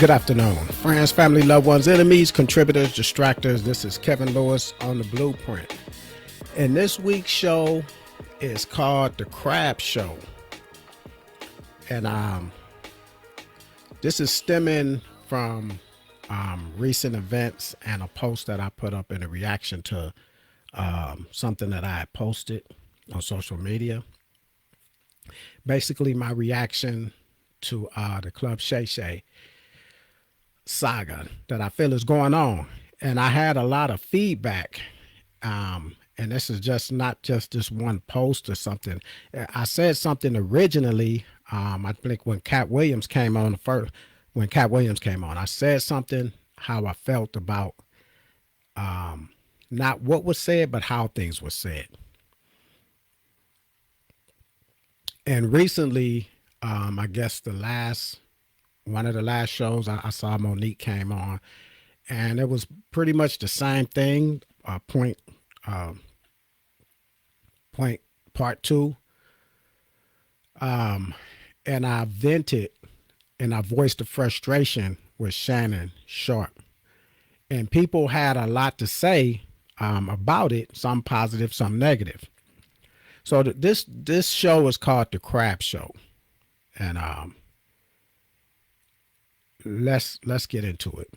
Good afternoon. Friends, family, loved ones, enemies, contributors, distractors. This is Kevin Lewis on the Blueprint. And this week's show is called The Crab Show. And this is stemming from recent events and a post that I put up in a reaction to something that I had posted on social media. Basically, my reaction to the Club Shay Shay saga that I feel is going on. And I had a lot of feedback. And this is just not just this one post or something. I said something originally. I think when Cat Williams came on, I said something how I felt about not what was said, but how things were said. And recently, I guess one of the last shows I saw Monique came on, and it was pretty much the same thing. Point part two. And I vented and I voiced the frustration with Shannon Sharp, and people had a lot to say about it. Some positive, some negative. So this show is called The Crab Show, and let's get into it.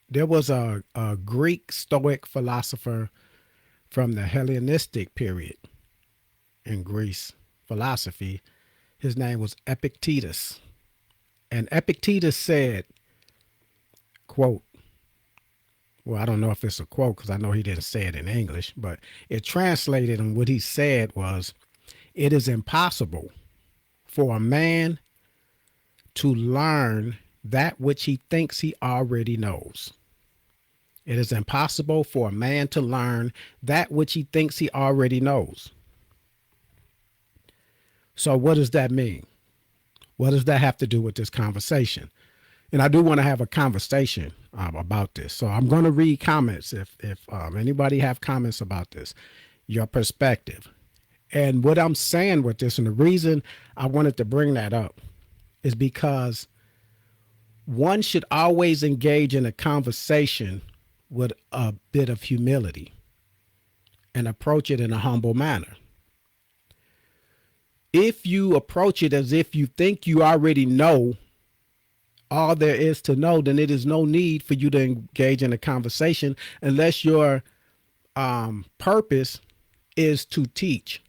There was a Greek Stoic philosopher from the Hellenistic period in Greece philosophy. His name was Epictetus. And Epictetus said, quote, well, I don't know if it's a quote because I know he didn't say it in English, but it translated, and what he said was, it is impossible for a man to learn that which he thinks he already knows. It is impossible for a man to learn that which he thinks he already knows. So what does that mean? What does that have to do with this conversation? And I do want to have a conversation about this. So I'm going to read comments if anybody have comments about this, your perspective. And what I'm saying with this, and the reason I wanted to bring that up, is because one should always engage in a conversation with a bit of humility and approach it in a humble manner. If you approach it as if you think you already know all there is to know, then it is no need for you to engage in a conversation unless your purpose is to teach.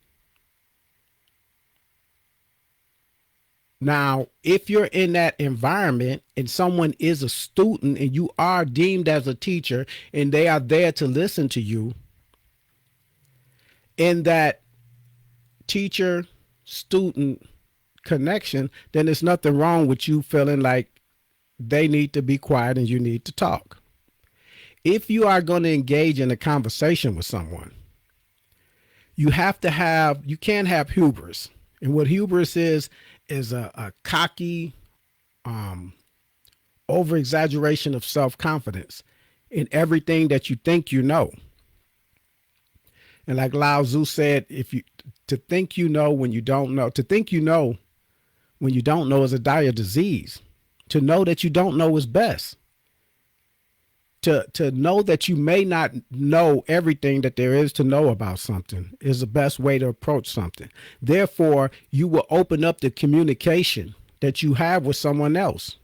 Now, if you're in that environment and someone is a student and you are deemed as a teacher and they are there to listen to you, in that teacher-student connection, then there's nothing wrong with you feeling like they need to be quiet and you need to talk. If you are going to engage in a conversation with someone, you can't have hubris. And what hubris is a cocky, over-exaggeration of self-confidence in everything that you think you know. And like Lao Tzu said, to think you know when you don't know, to think you know when you don't know is a dire disease. To know that you don't know is best. To know that you may not know everything that there is to know about something is the best way to approach something. Therefore, you will open up the communication that you have with someone else.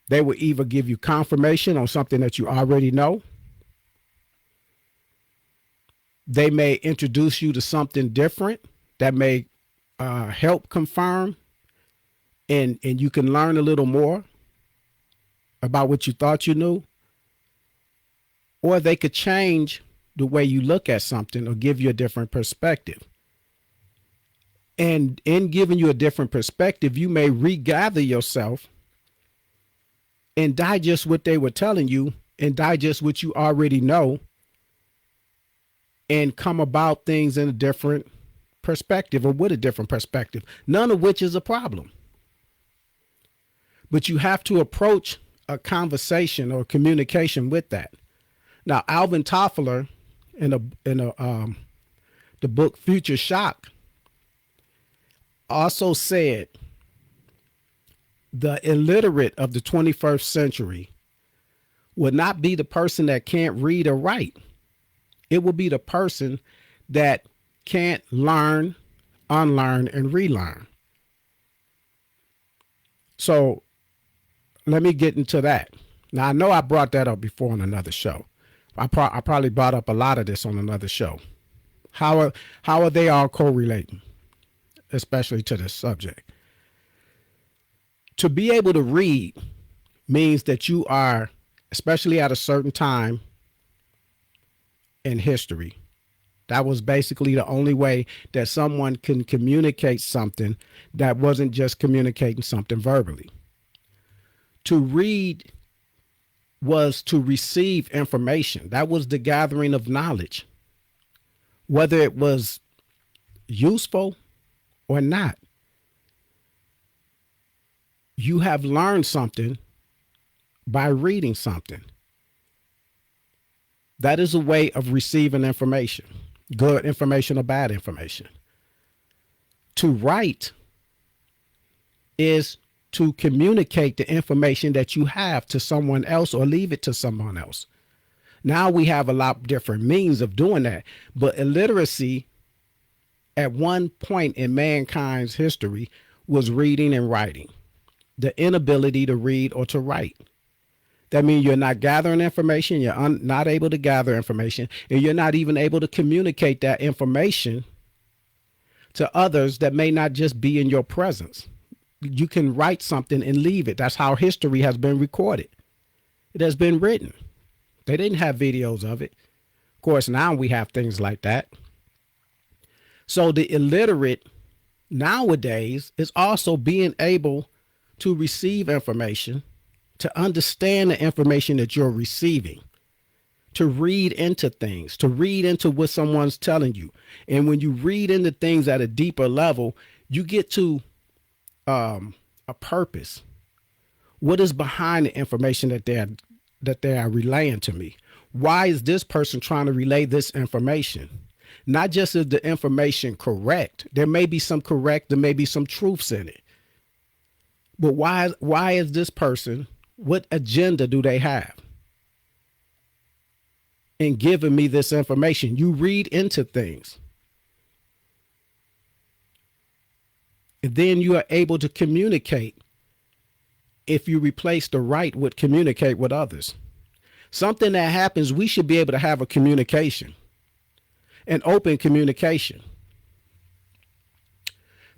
They will either give you confirmation on something that you already know. They may introduce you to something different that may help confirm, and you can learn a little more about what you thought you knew. Or they could change the way you look at something or give you a different perspective. And in giving you a different perspective, you may regather yourself and digest what they were telling you and digest what you already know and come about things in a different perspective or with a different perspective, none of which is a problem. But you have to approach a conversation or communication with that. Now, Alvin Toffler in the book Future Shock also said The illiterate of the 21st century will not be the person that can't read or write. It will be the person that can't learn, unlearn, and relearn. So let me get into that. Now, I know I brought that up before on another show. I probably brought up a lot of this on another show. How are they all correlating, especially to this subject? To be able to read means that you are, especially at a certain time in history, that was basically the only way that someone can communicate something that wasn't just communicating something verbally. To read was to receive information. That was the gathering of knowledge, whether it was useful or not. You have learned something by reading something. That is a way of receiving information, good information or bad information. To write is to communicate the information that you have to someone else or leave it to someone else. Now we have a lot of different means of doing that, but illiteracy at one point in mankind's history was reading and writing, the inability to read or to write. That means you're not gathering information, you're not able to gather information, and you're not even able to communicate that information to others that may not just be in your presence. You can write something and leave it. That's how history has been recorded. It has been written. They didn't have videos of it. Of course, now we have things like that. So the illiterate nowadays is also being able to receive information, to understand the information that you're receiving, to read into things, to read into what someone's telling you. And when you read into things at a deeper level, you get to a purpose. What is behind the information that they are relaying to me? Why is this person trying to relay this information? Not just is the information correct. There may be some correct, there may be some truths in it. But why is this person, what agenda do they have in giving me this information? You read into things. And then you are able to communicate. If you replace the right with communicate with others, something that happens, we should be able to have a communication, an open communication.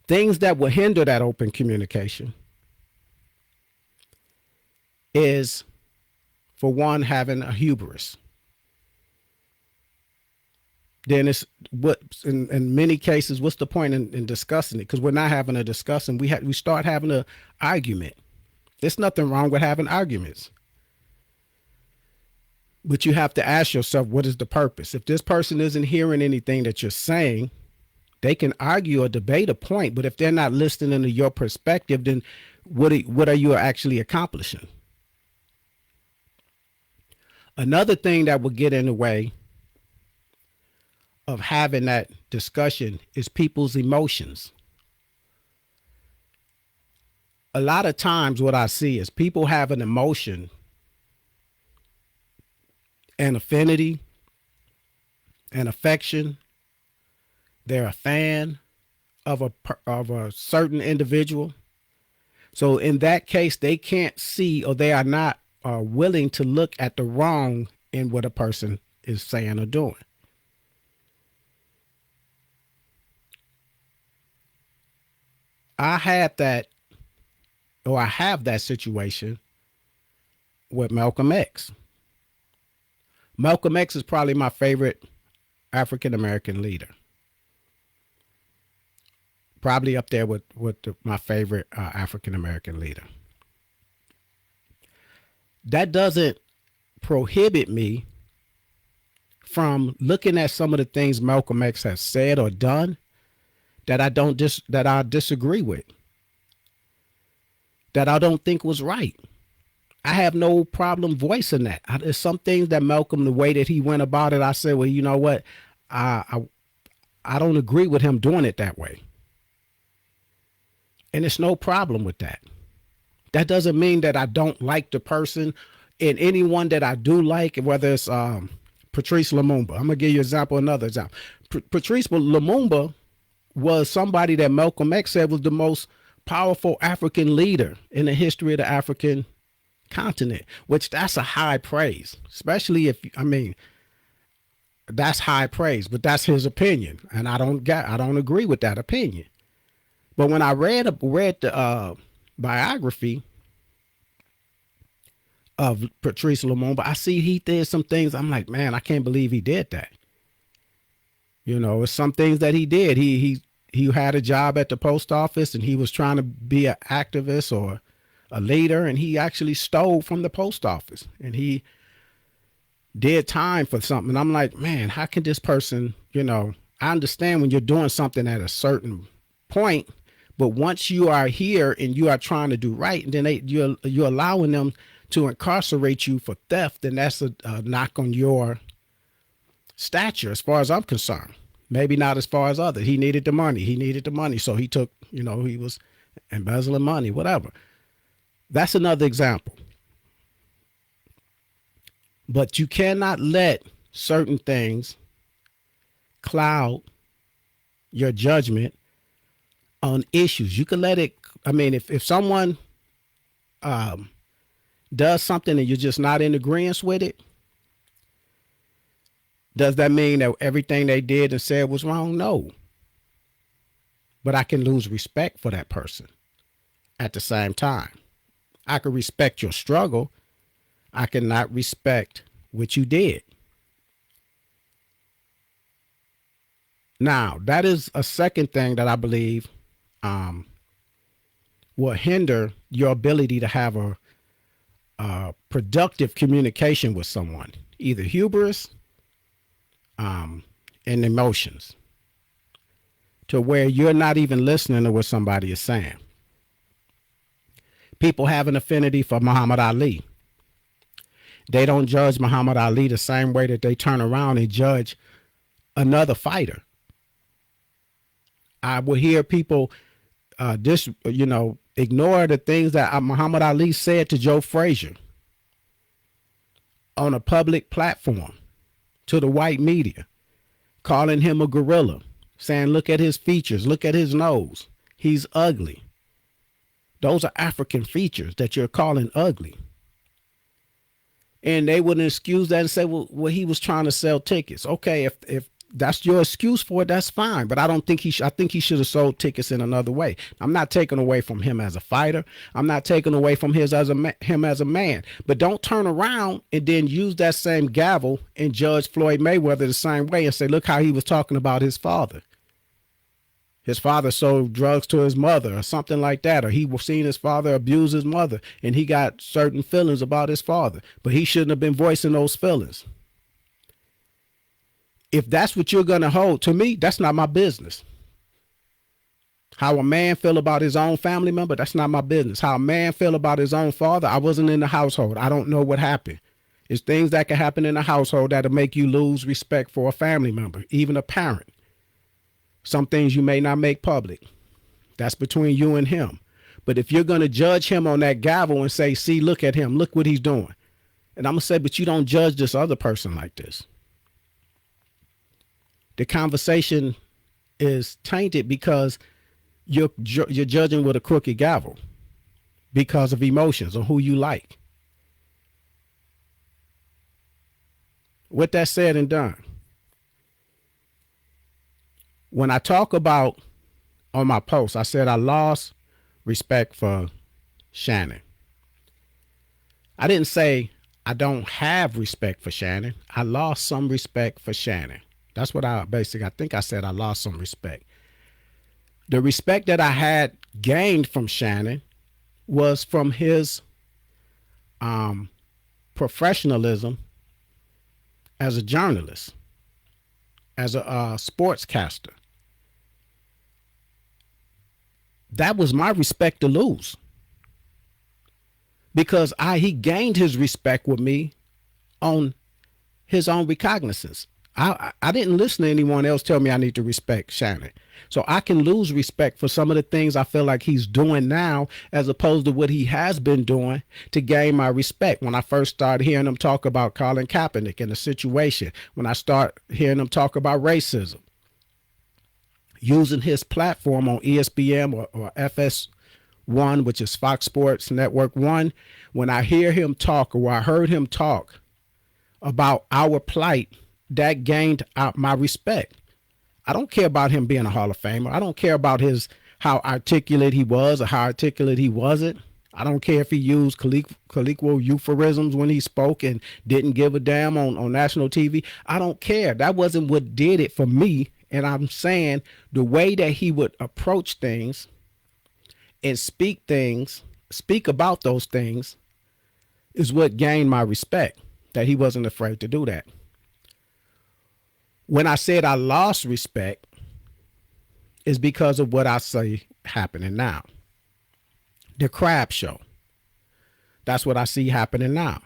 Things that will hinder that open communication is, for one, having a hubris. Then it's what in many cases, what's the point in discussing it? Because we're not having a discussion. We start having an argument. There's nothing wrong with having arguments. But you have to ask yourself, what is the purpose? If this person isn't hearing anything that you're saying, they can argue or debate a point. But if they're not listening to your perspective, then what are you actually accomplishing? Another thing that will get in the way of having that discussion is people's emotions. A lot of times what I see is people have an emotion, an affinity, an affection. They're a fan of a certain individual. So in that case, they can't see, or they are not willing to look at the wrong in what a person is saying or doing. I have that situation with Malcolm X. Malcolm X is probably my favorite African American leader. Probably up there with my favorite African American leader. That doesn't prohibit me from looking at some of the things Malcolm X has said or done that I disagree with, that I don't think was right. I have no problem voicing that. There's some things that Malcolm, the way that he went about it, I said, well, you know what? I don't agree with him doing it that way. And there's no problem with that. That doesn't mean that I don't like the person. And anyone that I do like, whether it's Patrice Lumumba, I'm gonna give you another example. Patrice Lumumba was somebody that Malcolm X said was the most powerful African leader in the history of the African continent, which that's a high praise, especially if, I mean, that's high praise, but that's his opinion, and I don't agree with that opinion. But when I read the biography of Patrice Lumumba, I see he did some things. I'm like, man, I can't believe he did that. You know, it's some things that he did. He had a job at the post office, and he was trying to be an activist or a leader, and he actually stole from the post office, and he did time for something. And I'm like, man, how can this person, you know, I understand when you're doing something at a certain point, but once you are here and you are trying to do right, and then you're allowing them to incarcerate you for theft, then that's a knock on your stature as far as I'm concerned. Maybe not as far as others. He needed the money. So he took, you know, he was embezzling money, whatever. That's another example. But you cannot let certain things cloud your judgment on issues. You can let it, I mean, if someone does something and you're just not in agreement with it, does that mean that everything they did and said was wrong? No. But I can lose respect for that person at the same time. I can respect your struggle. I cannot respect what you did. Now, that is a second thing that I believe will hinder your ability to have a productive communication with someone, either hubris and emotions, to where you're not even listening to what somebody is saying. People have an affinity for Muhammad Ali. They don't judge Muhammad Ali the same way that they turn around and judge another fighter. I will hear people ignore the things that Muhammad Ali said to Joe Frazier on a public platform to the white media, calling him a gorilla, saying, look at his features, look at his nose, he's ugly. Those are African features that you're calling ugly. And they wouldn't excuse that and say, well, he was trying to sell tickets. Okay, if that's your excuse for it, that's fine. But I don't think I think he should have sold tickets in another way. I'm not taking away from him as a fighter. I'm not taking away from him as a man. But don't turn around and then use that same gavel and judge Floyd Mayweather the same way and say, look how he was talking about his father. His father sold drugs to his mother or something like that, or he was seeing his father abuse his mother and he got certain feelings about his father, but he shouldn't have been voicing those feelings. If that's what you're going to hold, to me, that's not my business. How a man feel about his own family member, that's not my business. How a man feel about his own father, I wasn't in the household. I don't know what happened. It's things that can happen in a household that'll make you lose respect for a family member, even a parent. Some things you may not make public. That's between you and him. But if you're going to judge him on that gavel and say, see, look at him, look what he's doing. And I'm going to say, but you don't judge this other person like this. The conversation is tainted because you're judging with a crooked gavel because of emotions or who you like. With that said and done, when I talk about on my post, I said I lost respect for Shannon. I didn't say I don't have respect for Shannon. I lost some respect for Shannon. That's what I think I said I lost some respect. The respect that I had gained from Shannon was from his professionalism as a journalist, as a sportscaster. That was my respect to lose. Because he gained his respect with me on his own recognizance. I didn't listen to anyone else tell me I need to respect Shannon. So I can lose respect for some of the things I feel like he's doing now as opposed to what he has been doing to gain my respect. When I first started hearing him talk about Colin Kaepernick and the situation, when I start hearing him talk about racism, using his platform on ESPN or FS1, which is Fox Sports Network 1, when I hear him talk or I heard him talk about our plight, that gained out my respect. I don't care about him being a Hall of Famer. I don't care about his how articulate he was or how articulate he wasn't. I don't care if he used colloquial euphemisms when he spoke and didn't give a damn on national TV. I don't care. That wasn't what did it for me. And I'm saying the way that he would approach things and speak about those things is what gained my respect, that he wasn't afraid to do that. When I said I lost respect, is because of what I see happening now. The crab show. That's what I see happening now.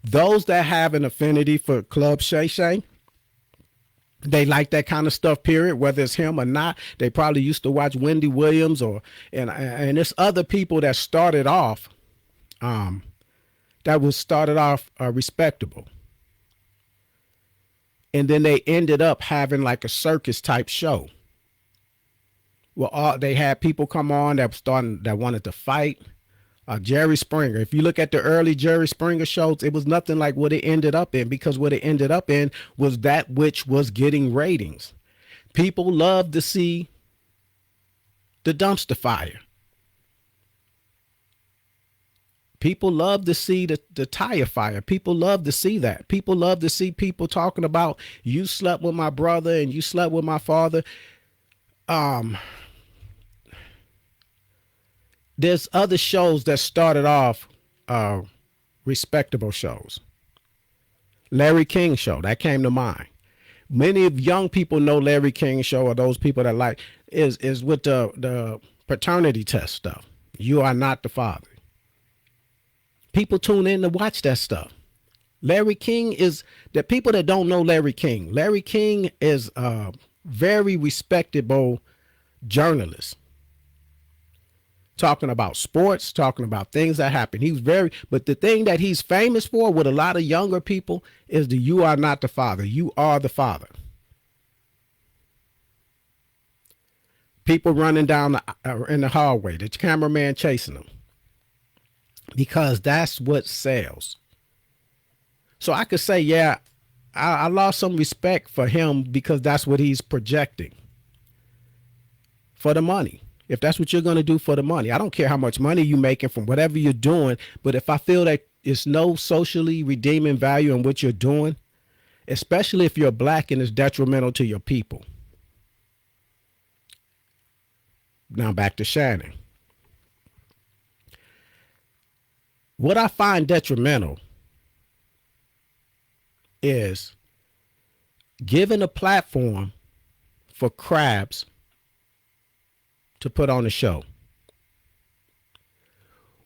Those that have an affinity for Club Shay Shay, they like that kind of stuff, period, whether it's him or not. They probably used to watch Wendy Williams and there's other people that started off respectable. And then they ended up having like a circus type show. Well, they had people come on that wanted to fight. Jerry Springer. If you look at the early Jerry Springer shows, it was nothing like what it ended up in, because what it ended up in was that which was getting ratings. People loved to see the dumpster fire. People love to see the tire fire. People love to see that. People love to see people talking about, you slept with my brother and you slept with my father. There's other shows that started off respectable shows. Larry King show, that came to mind. Many of young people know Larry King show, or those people that like, is with the paternity test stuff. You are not the father. People tune in to watch that stuff. Larry King is, the people that don't know Larry King is a very respectable journalist. Talking about sports, talking about things that happen. But the thing that he's famous for with a lot of younger people is the you are not the father. You are the father. People running down in the hallway, the cameraman chasing them. Because that's what sells. So I could say, yeah, I lost some respect for him because that's what he's projecting. For the money. If that's what you're going to do for the money. I don't care how much money you're making from whatever you're doing, but if I feel that it's no socially redeeming value in what you're doing, especially if you're black and it's detrimental to your people. Now back to Shannon. What I find detrimental is giving a platform for crabs to put on a show.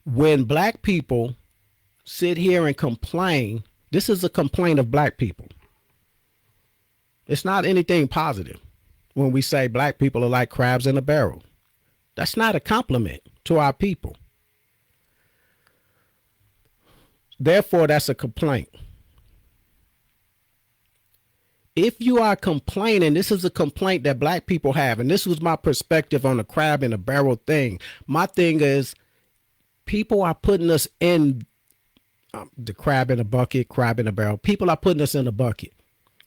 When black people sit here and complain, this is a complaint of black people. It's not anything positive when we say black people are like crabs in a barrel. That's not a compliment to our people. Therefore, that's a complaint. If you are complaining, this is a complaint that black people have, and this was my perspective on the crab in a barrel thing. My thing is, people are putting us in the crab in a bucket, crab in a barrel. People are putting us in a bucket.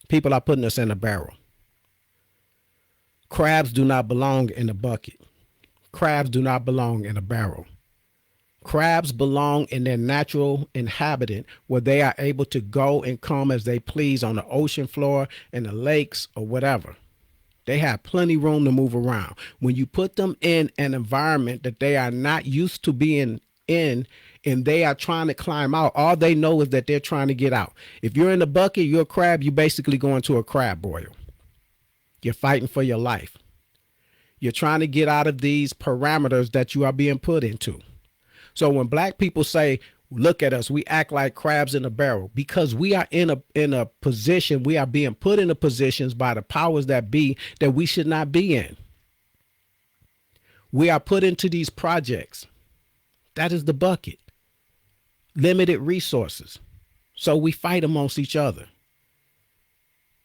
People are putting us in a barrel. Crabs do not belong in a bucket. Crabs do not belong in a barrel. Crabs belong in their natural inhabitant where they are able to go and come as they please on the ocean floor and the lakes or whatever. They have plenty room to move around. When you put them in an environment that they are not used to being in and they are trying to climb out, all they know is that they're trying to get out. If you're in the bucket, you're a crab, you're basically going to a crab boil. You're fighting for your life. You're trying to get out of these parameters that you are being put into. So when black people say, Look at us. We act like crabs in a barrel because we are in a position, we are being put into positions by the powers that be that we should not be in. We are put into these projects. That is the bucket. Limited resources. So we fight amongst each other.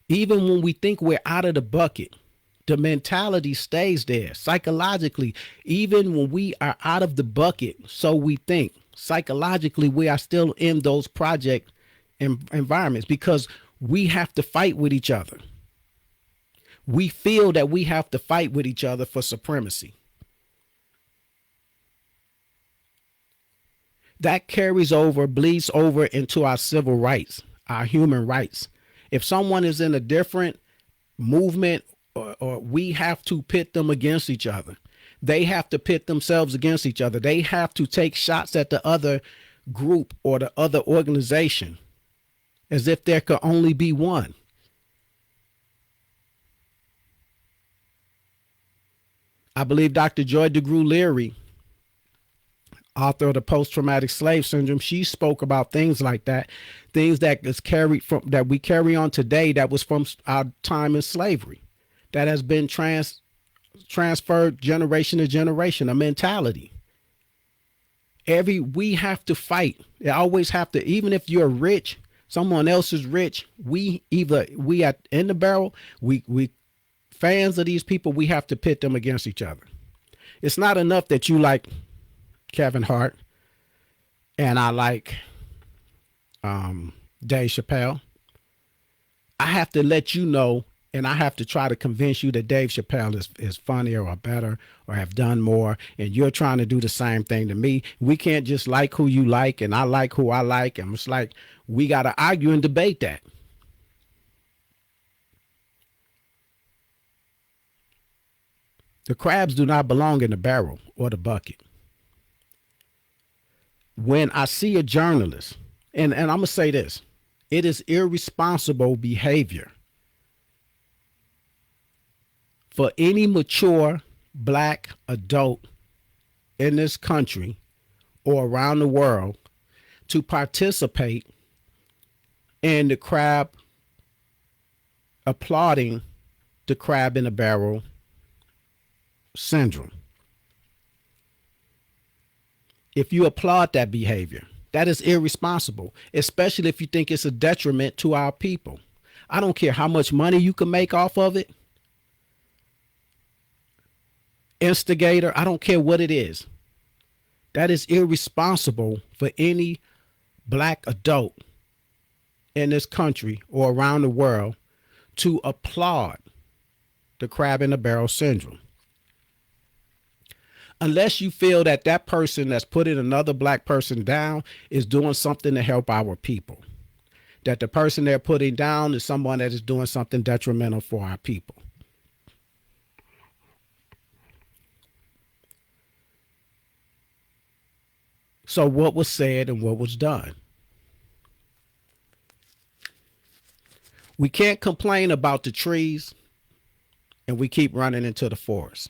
Even when we think we're out of the bucket, the mentality stays there psychologically. Even when we are out of the bucket, so we think psychologically, we are still in those project environments because we have to fight with each other. We feel that we have to fight with each other for supremacy. That carries over, bleeds over into our civil rights, our human rights. If someone is in a different movement, or we have to pit them against each other. They have to pit themselves against each other. They have to take shots at the other group or the other organization as if there could only be one. I believe Dr. Joy DeGruy Leary, author of the post-traumatic slave syndrome, she spoke about things like that, things that is carried from, that we carry on today, that was from our time in slavery, that has been transferred generation to generation, a mentality. We have to fight. You always have to, even if you're rich, someone else is rich, we are in the barrel, we fans of these people, we have to pit them against each other. It's not enough that you like Kevin Hart and I like Dave Chappelle. I have to let you know, and I have to try to convince you that Dave Chappelle is funnier or better or have done more, and you're trying to do the same thing to me. We can't just like who you like and I like who I like, and it's like we got to argue and debate that. The crabs do not belong in the barrel or the bucket. When I see a journalist, and I'm going to say this, it is irresponsible behavior for any mature black adult in this country or around the world to participate in the crab, applauding the crab in the barrel syndrome. If you applaud that behavior, that is irresponsible, especially if you think it's a detriment to our people. I don't care how much money you can make off of it. Instigator, I don't care what it is. That is irresponsible for any black adult in this country or around the world to applaud the crab in the barrel syndrome. Unless you feel that that person that's putting another black person down is doing something to help our people. That the person they're putting down is someone that is doing something detrimental for our people. So what was said and what was done? We can't complain about the trees and we keep running into the forest.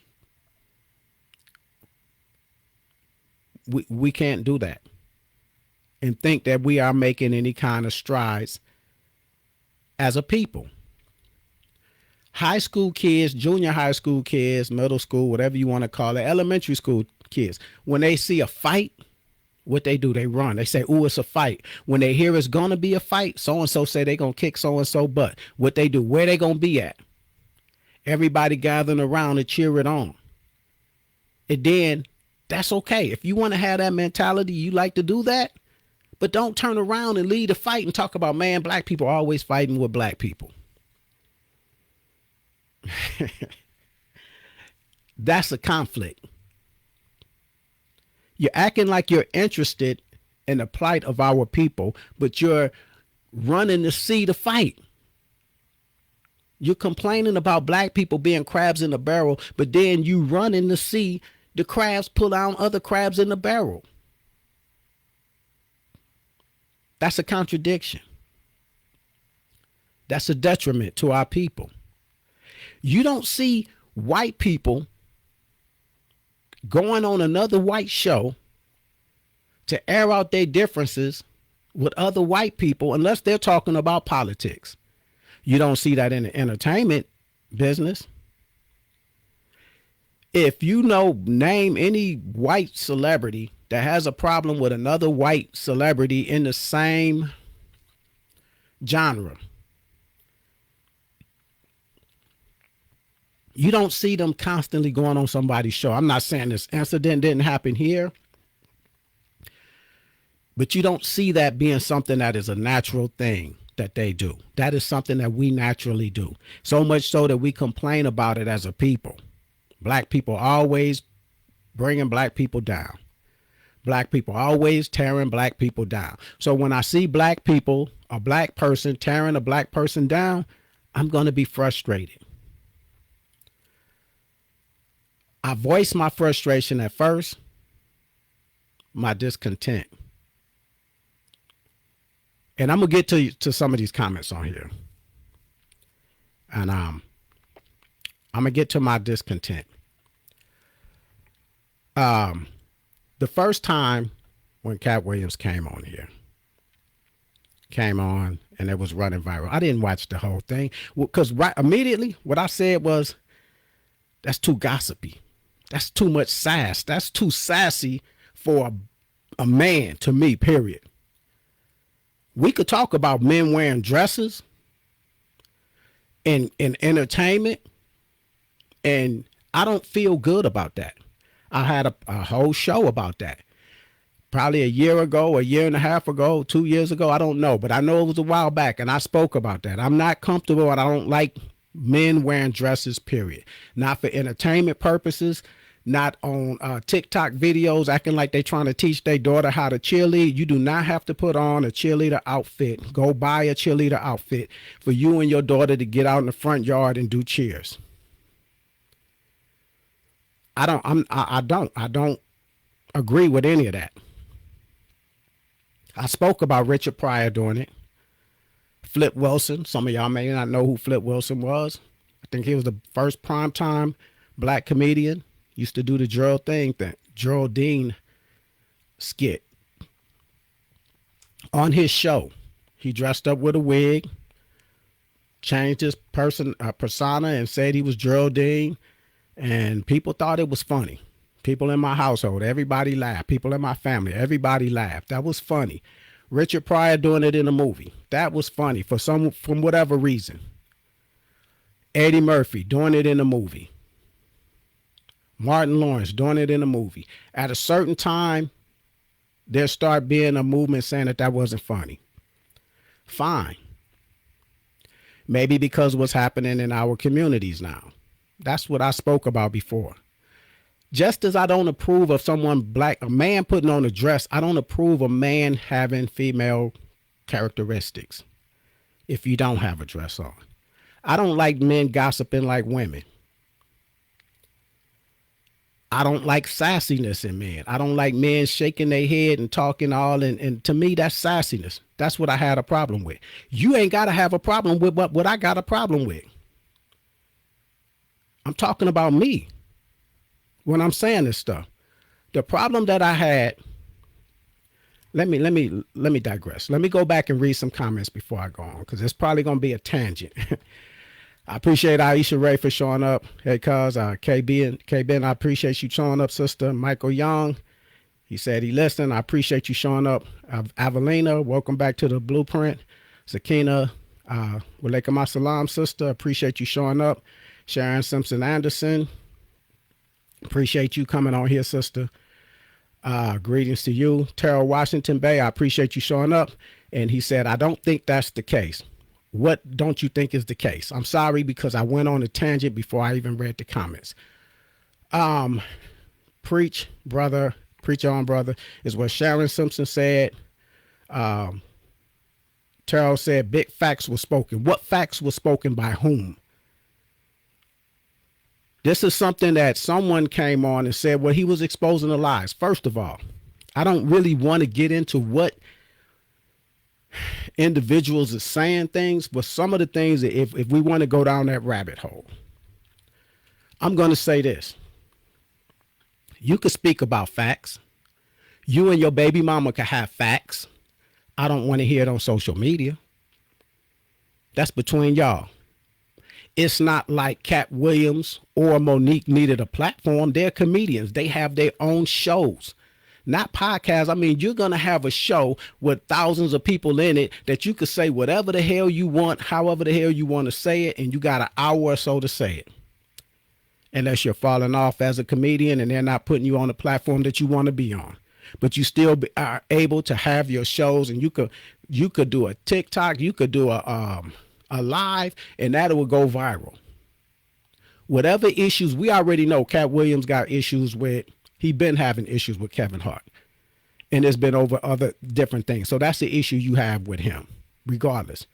We can't do that and think that we are making any kind of strides as a people. High school kids, junior high school kids, middle school, whatever you want to call it, elementary school kids, when they see a fight, what they do, they run. They say, "Ooh, it's a fight." When they hear it's going to be a fight, so-and-so say they're going to kick so-and-so butt. What they do, where they going to be at? Everybody gathering around to cheer it on. And then that's okay. If you want to have that mentality, you like to do that, but don't turn around and lead a fight and talk about, man, black people are always fighting with black people. That's a conflict. You're acting like you're interested in the plight of our people, but you're running to see the fight. You're complaining about black people being crabs in the barrel, but then you running to see the crabs pull down other crabs in the barrel. That's a contradiction. That's a detriment to our people. You don't see white people going on another white show to air out their differences with other white people unless they're talking about politics. You don't see that in the entertainment business. If you know, name any white celebrity that has a problem with another white celebrity in the same genre, you don't see them constantly going on somebody's show. I'm not saying this incident didn't happen here, but you don't see that being something that is a natural thing that they do. That is something that we naturally do. So much so that we complain about it as a people. Black people always bringing black people down. Black people always tearing black people down. So when I see black people, a black person tearing a black person down, I'm going to be frustrated. I voice my frustration at first, my discontent. And I'm going to get to some of these comments on here. And I'm going to get to my discontent. The first time when Cat Williams came on here, and it was running viral, I didn't watch the whole thing because right immediately what I said was, that's too gossipy. That's too much sass. That's too sassy for a man, to me, period. We could talk about men wearing dresses in entertainment, and I don't feel good about that. I had a whole show about that. Probably a year ago, a year and a half ago, 2 years ago, I don't know. But I know it was a while back, and I spoke about that. I'm not comfortable, and I don't like men wearing dresses, period. Not for entertainment purposes, not on TikTok videos acting like they trying to teach their daughter how to cheerlead. You do not have to put on a cheerleader outfit. Go buy a cheerleader outfit for you and your daughter to get out in the front yard and do cheers. I don't agree with any of that. I spoke about Richard Pryor doing it. Flip Wilson. Some of y'all may not know who Flip Wilson was. I think he was the first primetime black comedian. Used to do the Geraldine skit. On his show, he dressed up with a wig, changed his persona and said he was Geraldine, and people thought it was funny. People in my household, everybody laughed. People in my family, everybody laughed. That was funny. Richard Pryor doing it in a movie. That was funny from whatever reason. Eddie Murphy doing it in a movie. Martin Lawrence doing it in a movie. At a certain time, there start being a movement saying that wasn't funny. Fine. Maybe because of what's happening in our communities now. That's what I spoke about before. Just as I don't approve of a man putting on a dress, I don't approve of a man having female characteristics if you don't have a dress on. I don't like men gossiping like women. I don't like sassiness in men. I don't like men shaking their head and talking all, and to me, that's sassiness. That's what I had a problem with. You ain't got to have a problem with what I got a problem with. I'm talking about me when I'm saying this stuff. The problem that I had, let me digress. Let me go back and read some comments before I go on, because it's probably going to be a tangent. I appreciate Aisha Ray for showing up. Hey, cuz, KB, I appreciate you showing up, sister. Michael Young, he said he listened. I appreciate you showing up. Avelina, welcome back to the Blueprint. Sakina, walaikum assalam, sister. Appreciate you showing up. Sharon Simpson Anderson, appreciate you coming on here, sister. Greetings to you. Terrell Washington Bay, I appreciate you showing up. And he said, I don't think that's the case. What don't you think is the case? I'm sorry because I went on a tangent before I even read the comments. Preach, brother. Preach on, brother, is what Sharon Simpson said. Terrell said big facts were spoken. What facts were spoken by whom? This is something that someone came on and said, well, he was exposing the lies. First of all, I don't really want to get into what individuals are saying things, but some of the things, if we want to go down that rabbit hole, I'm going to say this. You could speak about facts. You and your baby mama can have facts. I don't want to hear it on social media. That's between y'all. It's not like Cat Williams or Monique needed a platform. They're comedians. They have their own shows, not podcasts. I mean, you're going to have a show with thousands of people in it that you could say whatever the hell you want, however the hell you want to say it, and you got an hour or so to say it. Unless you're falling off as a comedian and they're not putting you on the platform that you want to be on. But you still are able to have your shows, and you could do a TikTok, you could do a live, and that will go viral. Whatever issues, we already know Cat Williams got issues with, he been having issues with Kevin Hart. And it's been over other different things. So that's the issue you have with him, regardless.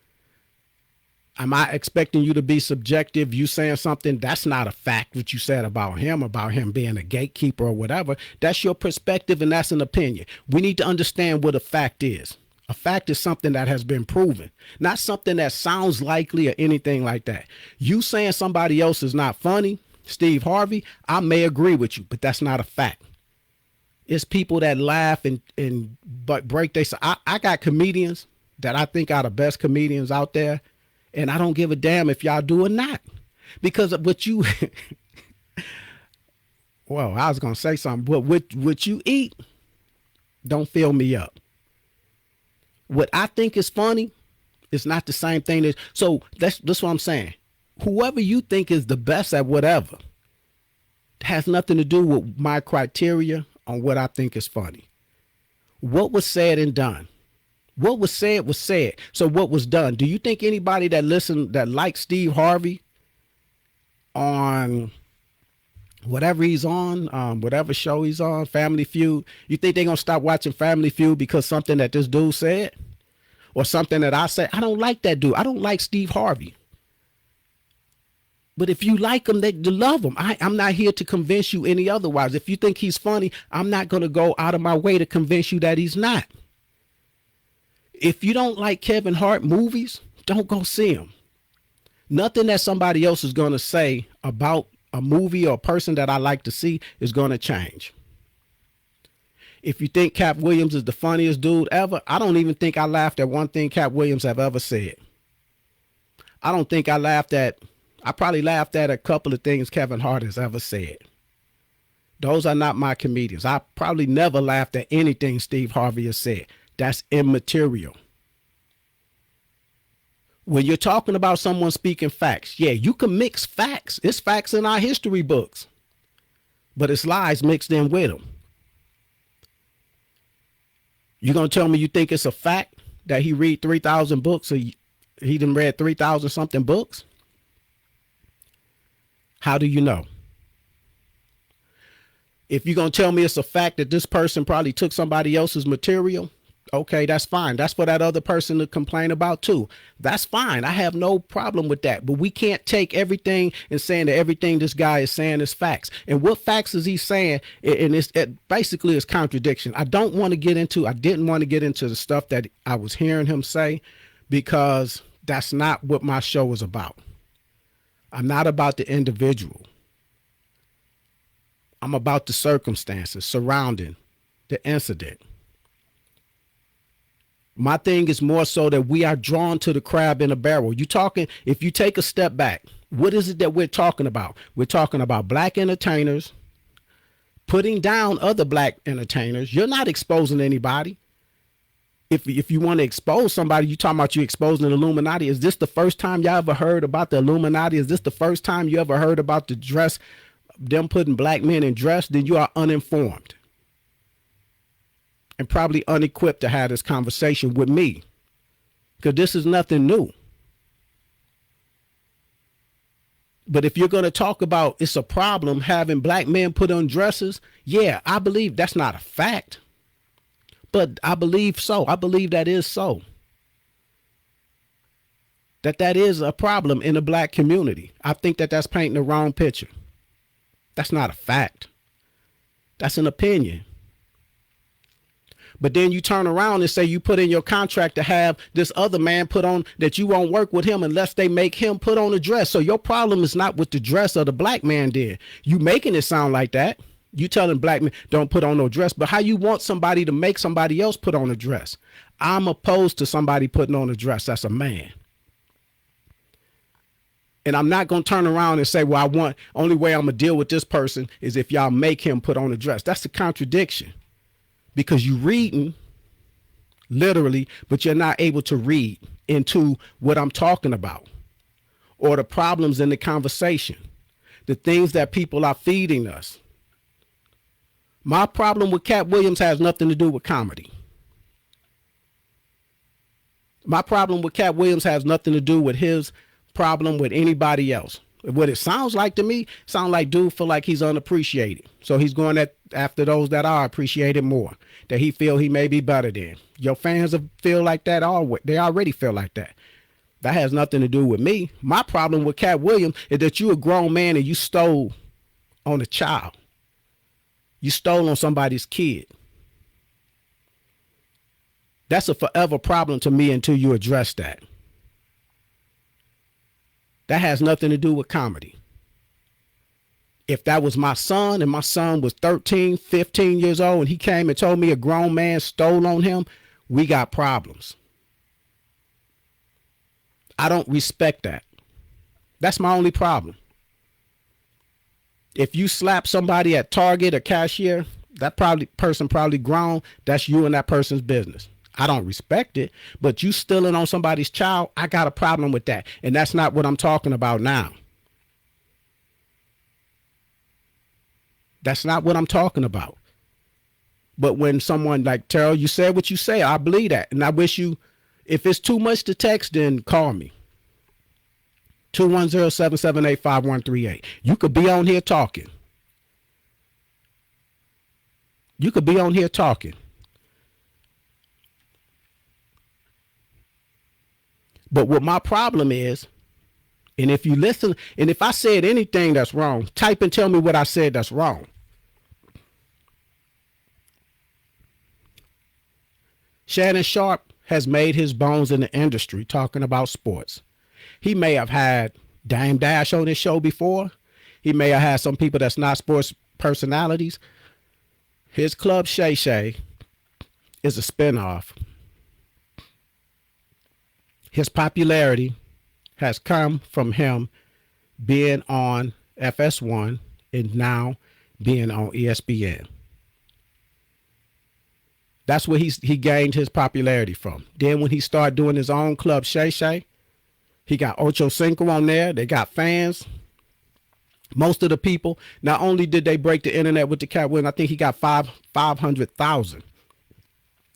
Am I expecting you to be subjective? You saying something, that's not a fact what you said about him being a gatekeeper or whatever. That's your perspective and that's an opinion. We need to understand what a fact is. A fact is something that has been proven, not something that sounds likely or anything like that. You saying somebody else is not funny, Steve Harvey, I may agree with you, but that's not a fact. It's people that laugh and but break their. I got comedians that I think are the best comedians out there, and I don't give a damn if y'all do or not, because of what you. Well, I was gonna say something, but what you eat, don't fill me up. What I think is funny is not the same thing as. So that's what I'm saying. Whoever you think is the best at whatever has nothing to do with my criteria on what I think is funny. What was said and done? What was said was said. So what was done? Do you think anybody that listened, that likes Steve Harvey on whatever he's on, whatever show he's on, Family Feud, you think they're going to stop watching Family Feud because something that this dude said? Or something that I said? I don't like that dude. I don't like Steve Harvey. But if you like him, they love him. I'm not here to convince you any otherwise. If you think he's funny, I'm not going to go out of my way to convince you that he's not. If you don't like Kevin Hart movies, don't go see him. Nothing that somebody else is going to say about a movie or a person that I like to see is going to change. If you think Cat Williams is the funniest dude ever, I don't even think I laughed at one thing Cat Williams have ever said. I don't think I probably laughed at a couple of things Kevin Hart has ever said. Those are not my comedians. I probably never laughed at anything Steve Harvey has said. That's immaterial. When you're talking about someone speaking facts, yeah, you can mix facts. It's facts in our history books, but it's lies mixed in with them. You gonna tell me you think it's a fact that he read 3,000 books, or he done read 3,000 something books? How do you know? If you're going to tell me it's a fact that this person probably took somebody else's material, okay, that's fine. That's for that other person to complain about too. That's fine. I have no problem with that. But we can't take everything and saying that everything this guy is saying is facts. And what facts is he saying? And it basically is contradiction. I didn't want to get into the stuff that I was hearing him say, because that's not what my show is about. I'm not about the individual. I'm about the circumstances surrounding the incident. My thing is more so that we are drawn to the crab in a barrel. If you take a step back, what is it that we're talking about? We're talking about black entertainers putting down other black entertainers. You're not exposing anybody. If you want to expose somebody, you talking about you exposing the Illuminati. Is this the first time y'all ever heard about the Illuminati? Is this the first time you ever heard about the dress, them putting black men in dress? Then you are uninformed and probably unequipped to have this conversation with me, because this is nothing new. But if you're going to talk about it's a problem having black men put on dresses, yeah, I believe that's not a fact. But I believe so. I believe that is so. That is a problem in the black community. I think that that's painting the wrong picture. That's not a fact. That's an opinion. But then you turn around and say you put in your contract to have this other man put on, that you won't work with him unless they make him put on a dress. So your problem is not with the dress of the black man then. You making it sound like that. You telling black men don't put on no dress, but how you want somebody to make somebody else put on a dress? I'm opposed to somebody putting on a dress. That's a man. And I'm not going to turn around and say, well, only way I'm going to deal with this person is if y'all make him put on a dress. That's a contradiction, because you reading literally, but you're not able to read into what I'm talking about, or the problems in the conversation, the things that people are feeding us. My problem with Cat Williams has nothing to do with comedy. My problem with Cat Williams has nothing to do with his problem with anybody else. What it sounds like to me, sound like dude feel like he's unappreciated. So he's going after those that are appreciated more, that he feel he may be better than. Your fans feel like that always. They already feel like that. That has nothing to do with me. My problem with Cat Williams is that you a grown man and you stole on a child. You stole on somebody's kid. That's a forever problem to me until you address that. That has nothing to do with comedy. If that was my son and my son was 13, 15 years old and he came and told me a grown man stole on him, we got problems. I don't respect that. That's my only problem. If you slap somebody at Target or cashier, that person probably grown. That's you and that person's business. I don't respect it, but you stealing on somebody's child, I got a problem with that. And that's not what I'm talking about now. That's not what I'm talking about. But when someone like Terrell, you said what you say, I believe that. And I wish you, if it's too much to text, then call me. 210-778-5138. You could be on here talking. You could be on here talking. But what my problem is, and if you listen, and if I said anything that's wrong, type and tell me what I said that's wrong. Shannon Sharp has made his bones in the industry talking about sports. He may have had Dame Dash on his show before. He may have had some people that's not sports personalities. His Club Shay Shay is a spinoff. His popularity has come from him being on FS1 and now being on ESPN. That's where he gained his popularity from. Then when he started doing his own Club Shay Shay, he got Ocho Cinco on there. They got fans. Most of the people, not only did they break the internet with the Cat Williams, I think he got 500,000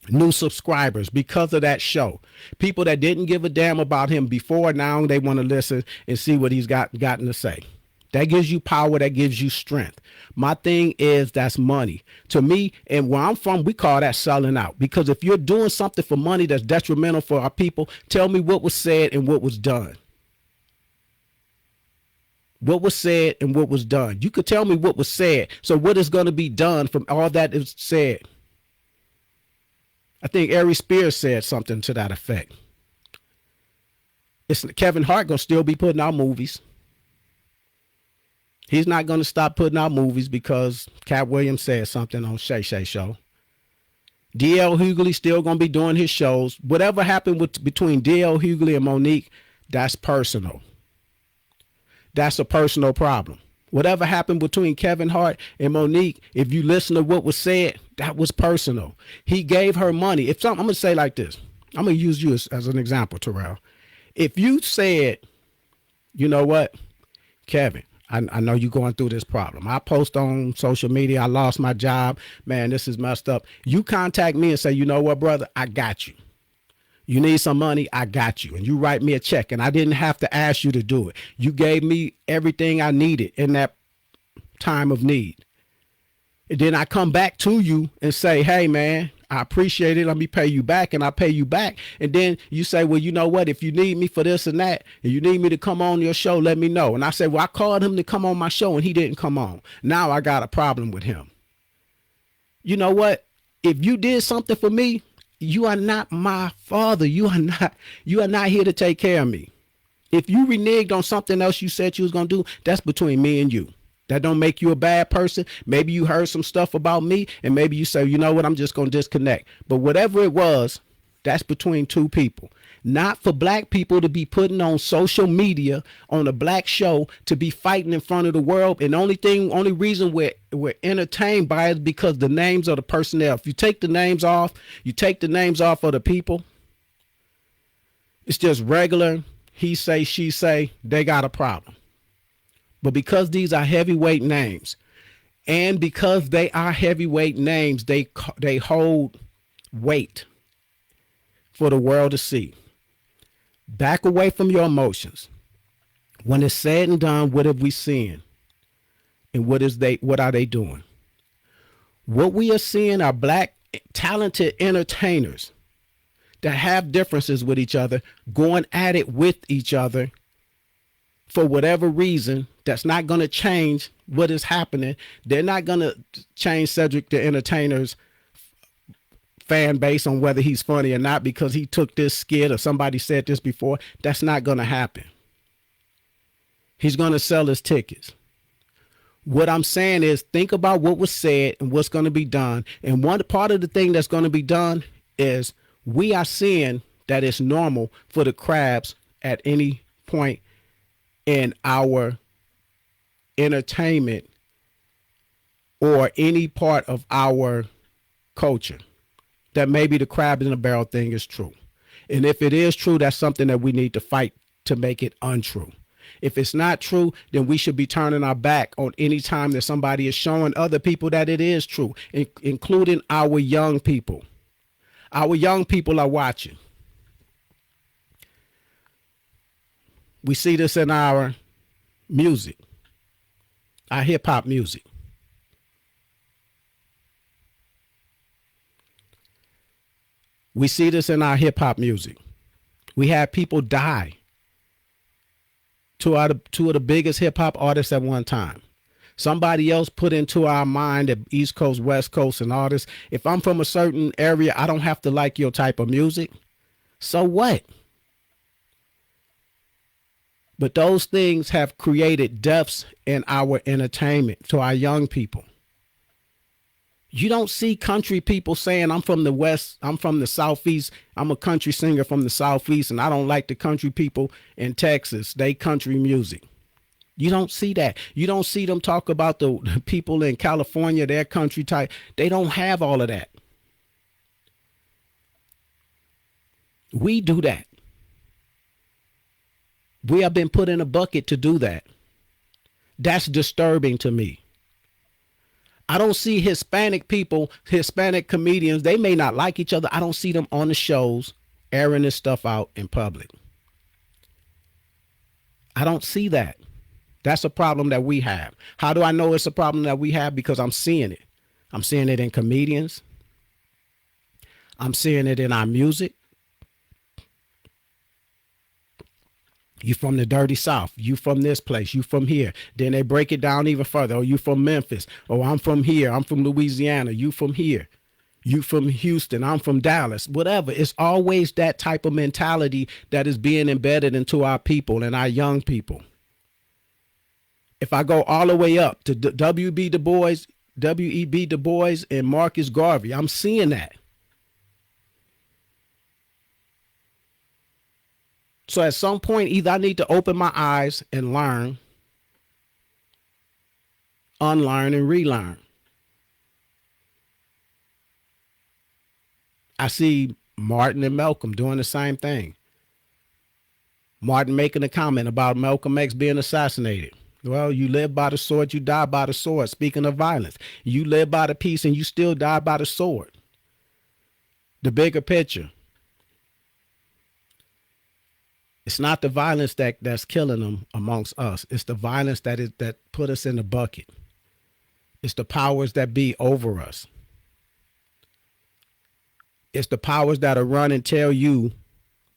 new subscribers because of that show. People that didn't give a damn about him before, now they want to listen and see what he's gotten to say. That gives you power. That gives you strength. My thing is that's money. To me, and where I'm from, we call that selling out. Because if you're doing something for money that's detrimental for our people, tell me what was said and what was done. What was said and what was done. You could tell me what was said. So what is going to be done from all that is said? I think Ari Spears said something to that effect. Kevin Hart going to still be putting out movies. He's not going to stop putting out movies because Cat Williams said something on Shay Shay Show. D.L. Hughley still going to be doing his shows. Whatever happened between D.L. Hughley and Monique, that's personal. That's a personal problem. Whatever happened between Kevin Hart and Monique, if you listen to what was said, that was personal. He gave her money. I'm going to say like this. I'm going to use you as an example, Terrell. If you said, you know what, Kevin, I know you're going through this problem. I post on social media. I lost my job. Man, this is messed up. You contact me and say, you know what, brother, I got you. You need some money, I got you. And you write me a check. And I didn't have to ask you to do it. You gave me everything I needed in that time of need. And then I come back to you and say, hey, man, I appreciate it. Let me pay you back. And I pay you back. And then you say, well, you know what? If you need me for this and that, and you need me to come on your show, let me know. And I say, well, I called him to come on my show and he didn't come on. Now I got a problem with him. You know what? If you did something for me, you are not my father. You are not here to take care of me. If you reneged on something else you said you was going to do, that's between me and you. That don't make you a bad person. Maybe you heard some stuff about me and maybe you say, you know what, I'm just going to disconnect. But whatever it was, that's between two people. Not for black people to be putting on social media on a black show to be fighting in front of the world. And only reason we're entertained by it is because the names of the personnel. If you take the names off, of the people. It's just regular he say, she say, they got a problem. But because these are heavyweight names, and because they are heavyweight names, they hold weight for the world to see. Back away from your emotions. When it's said and done, what have we seen? And what are they doing? What we are seeing are black talented entertainers that have differences with each other, going at it with each other for whatever reason. That's not going to change what is happening. They're not going to change Cedric the Entertainer's fan base on whether he's funny or not because he took this skit or somebody said this before. That's not going to happen. He's going to sell his tickets. What I'm saying is think about what was said and what's going to be done. And one part of the thing that's going to be done is we are seeing that it's normal for the crabs at any point in our entertainment or any part of our culture that maybe the crab in the barrel thing is true. And if it is true, that's something that we need to fight to make it untrue. If it's not true, then we should be turning our back on any time that somebody is showing other people that it is true, including our young people. Our young people are watching. We see this in our music, our hip hop music. We see this in our hip hop music. We had people die. Two of the biggest hip hop artists at one time. Somebody else put into our mind that East Coast, West Coast, and all this. If I'm from a certain area, I don't have to like your type of music. So what? But those things have created deaths in our entertainment to our young people. You don't see country people saying, I'm from the West, I'm from the Southeast, I'm a country singer from the Southeast, and I don't like the country people in Texas, they country music. You don't see that. You don't see them talk about the people in California, their country type. They don't have all of that. We do that. We have been put in a bucket to do that. That's disturbing to me. I don't see Hispanic people, Hispanic comedians. They may not like each other. I don't see them on the shows airing this stuff out in public. I don't see that. That's a problem that we have. How do I know it's a problem that we have? Because I'm seeing it. I'm seeing it in comedians. I'm seeing it in our music. You from the dirty South. You from this place. You from here. Then they break it down even further. Oh, you from Memphis. Oh, I'm from here. I'm from Louisiana. You from here. You from Houston. I'm from Dallas. Whatever. It's always that type of mentality that is being embedded into our people and our young people. If I go all the way up to W.E.B. Du Bois and Marcus Garvey, I'm seeing that. So at some point, either I need to open my eyes and learn, unlearn, and relearn. I see Martin and Malcolm doing the same thing. Martin making a comment about Malcolm X being assassinated. Well, you live by the sword, you die by the sword. Speaking of violence, you live by the peace and you still die by the sword. The bigger picture. It's not the violence that's killing them amongst us. It's the violence that put us in the bucket. It's the powers that be over us. It's the powers that'll run and tell you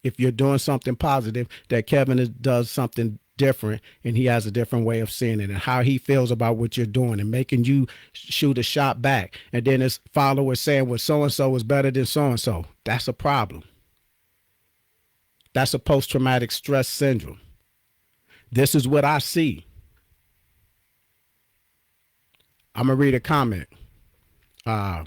if you're doing something positive that Kevin does something different and he has a different way of seeing it and how he feels about what you're doing and making you shoot a shot back. And then his followers saying, well, so-and-so is better than so-and-so. That's a problem. That's a post-traumatic stress syndrome. This is what I see. I'm gonna read a comment. Uh,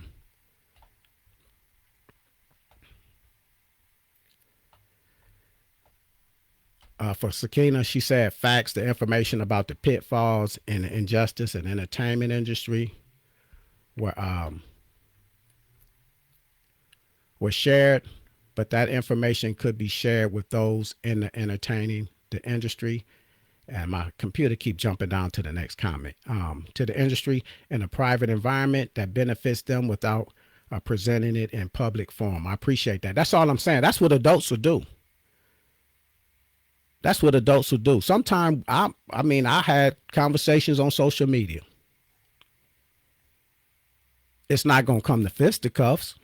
for Sakina, she said facts, the information about the pitfalls and the injustice in the entertainment industry were was shared, but that information could be shared with those in the entertaining the industry. And my computer keep jumping down to the next comment. To the industry in a private environment that benefits them without presenting it in public form. I appreciate that. That's all I'm saying. That's what adults will do. That's what adults will do. Sometimes I mean, I had conversations on social media. It's not gonna come to fisticuffs.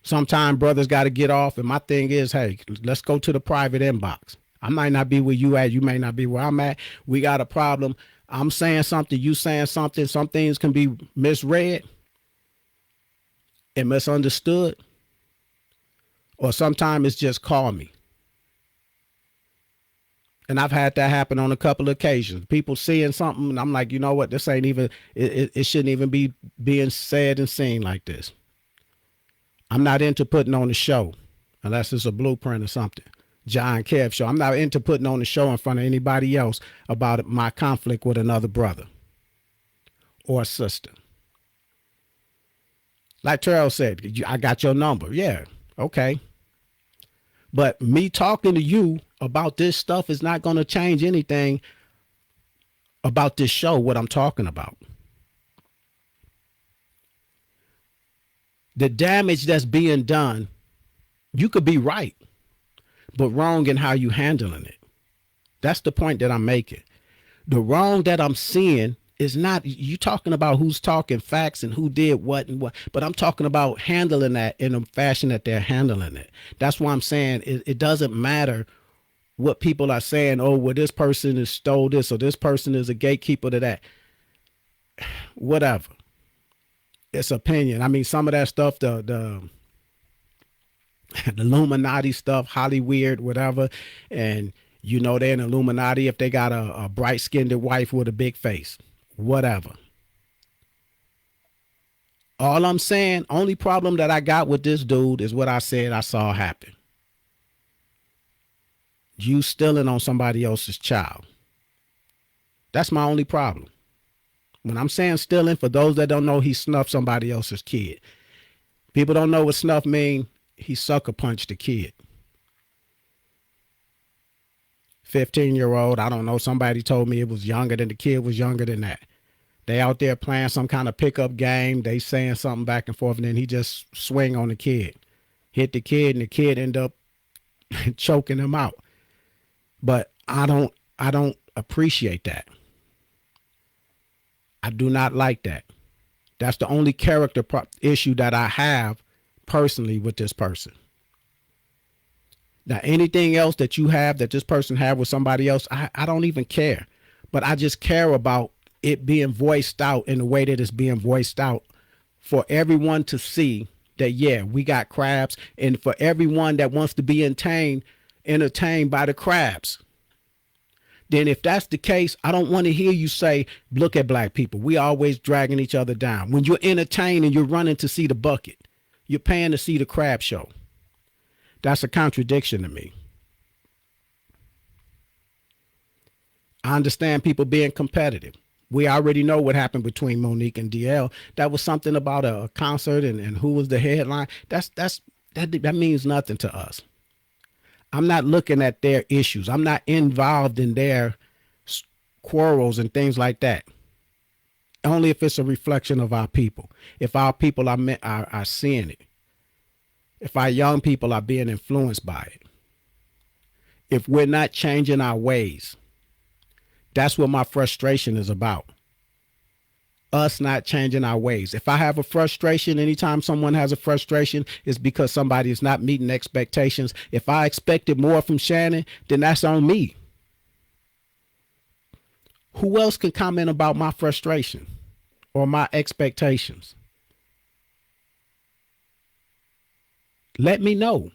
Sometimes brothers got to get off, and my thing is, hey, let's go to the private inbox. I might not be where you at. You may not be where I'm at. We got a problem. I'm saying something. You saying something. Some things can be misread and misunderstood. Or sometimes it's just call me. And I've had that happen on a couple of occasions. People seeing something, and I'm like, you know what? This ain't even, it shouldn't even be being said and seen like this. I'm not into putting on a show unless it's a blueprint or something. John Kev show. I'm not into putting on a show in front of anybody else about my conflict with another brother or sister. Like Terrell said, I got your number. Yeah, okay. But me talking to you about this stuff is not going to change anything about this show, what I'm talking about. The damage that's being done, you could be right, but wrong in how you handling it. That's the point that I'm making. The wrong that I'm seeing is not you talking about who's talking facts and who did what and what, but I'm talking about handling that in a fashion that they're handling it. That's why I'm saying it doesn't matter what people are saying. Oh, well, this person is stole this or this person is a gatekeeper to that. Whatever. It's opinion. I mean, some of that stuff, the Illuminati stuff, Hollyweird, whatever, and you know they're an Illuminati if they got a bright-skinned wife with a big face, whatever. All I'm saying, only problem that I got with this dude is what I said I saw happen. You stealing on somebody else's child. That's my only problem. When I'm saying stealing, for those that don't know, he snuffed somebody else's kid. People don't know what snuff mean. He sucker punched the kid. 15-year-old, I don't know. Somebody told me it was younger than the kid was younger than that. They out there playing some kind of pickup game. They saying something back and forth, and then he just swing on the kid. Hit the kid, and the kid end up choking him out. But I don't appreciate that. I do not like that. That's the only character issue that I have personally with this person. Now, anything else that you have that this person had with somebody else, I don't even care. But I just care about it being voiced out in the way that it's being voiced out for everyone to see that, yeah, we got crabs, and for everyone that wants to be entertained by the crabs. Then if that's the case, I don't want to hear you say, look at black people. We always dragging each other down. When you're entertained and you're running to see the bucket, you're paying to see the crab show. That's a contradiction to me. I understand people being competitive. We already know what happened between Monique and DL. That was something about a concert and who was the headline. That means nothing to us. I'm not looking at their issues. I'm not involved in their quarrels and things like that. Only if it's a reflection of our people. If our people are seeing it. If our young people are being influenced by it. If we're not changing our ways. That's what my frustration is about. Us not changing our ways. If I have a frustration, anytime someone has a frustration, it's because somebody is not meeting expectations. If I expected more from Shannon, then that's on me. Who else can comment about my frustration or my expectations? Let me know.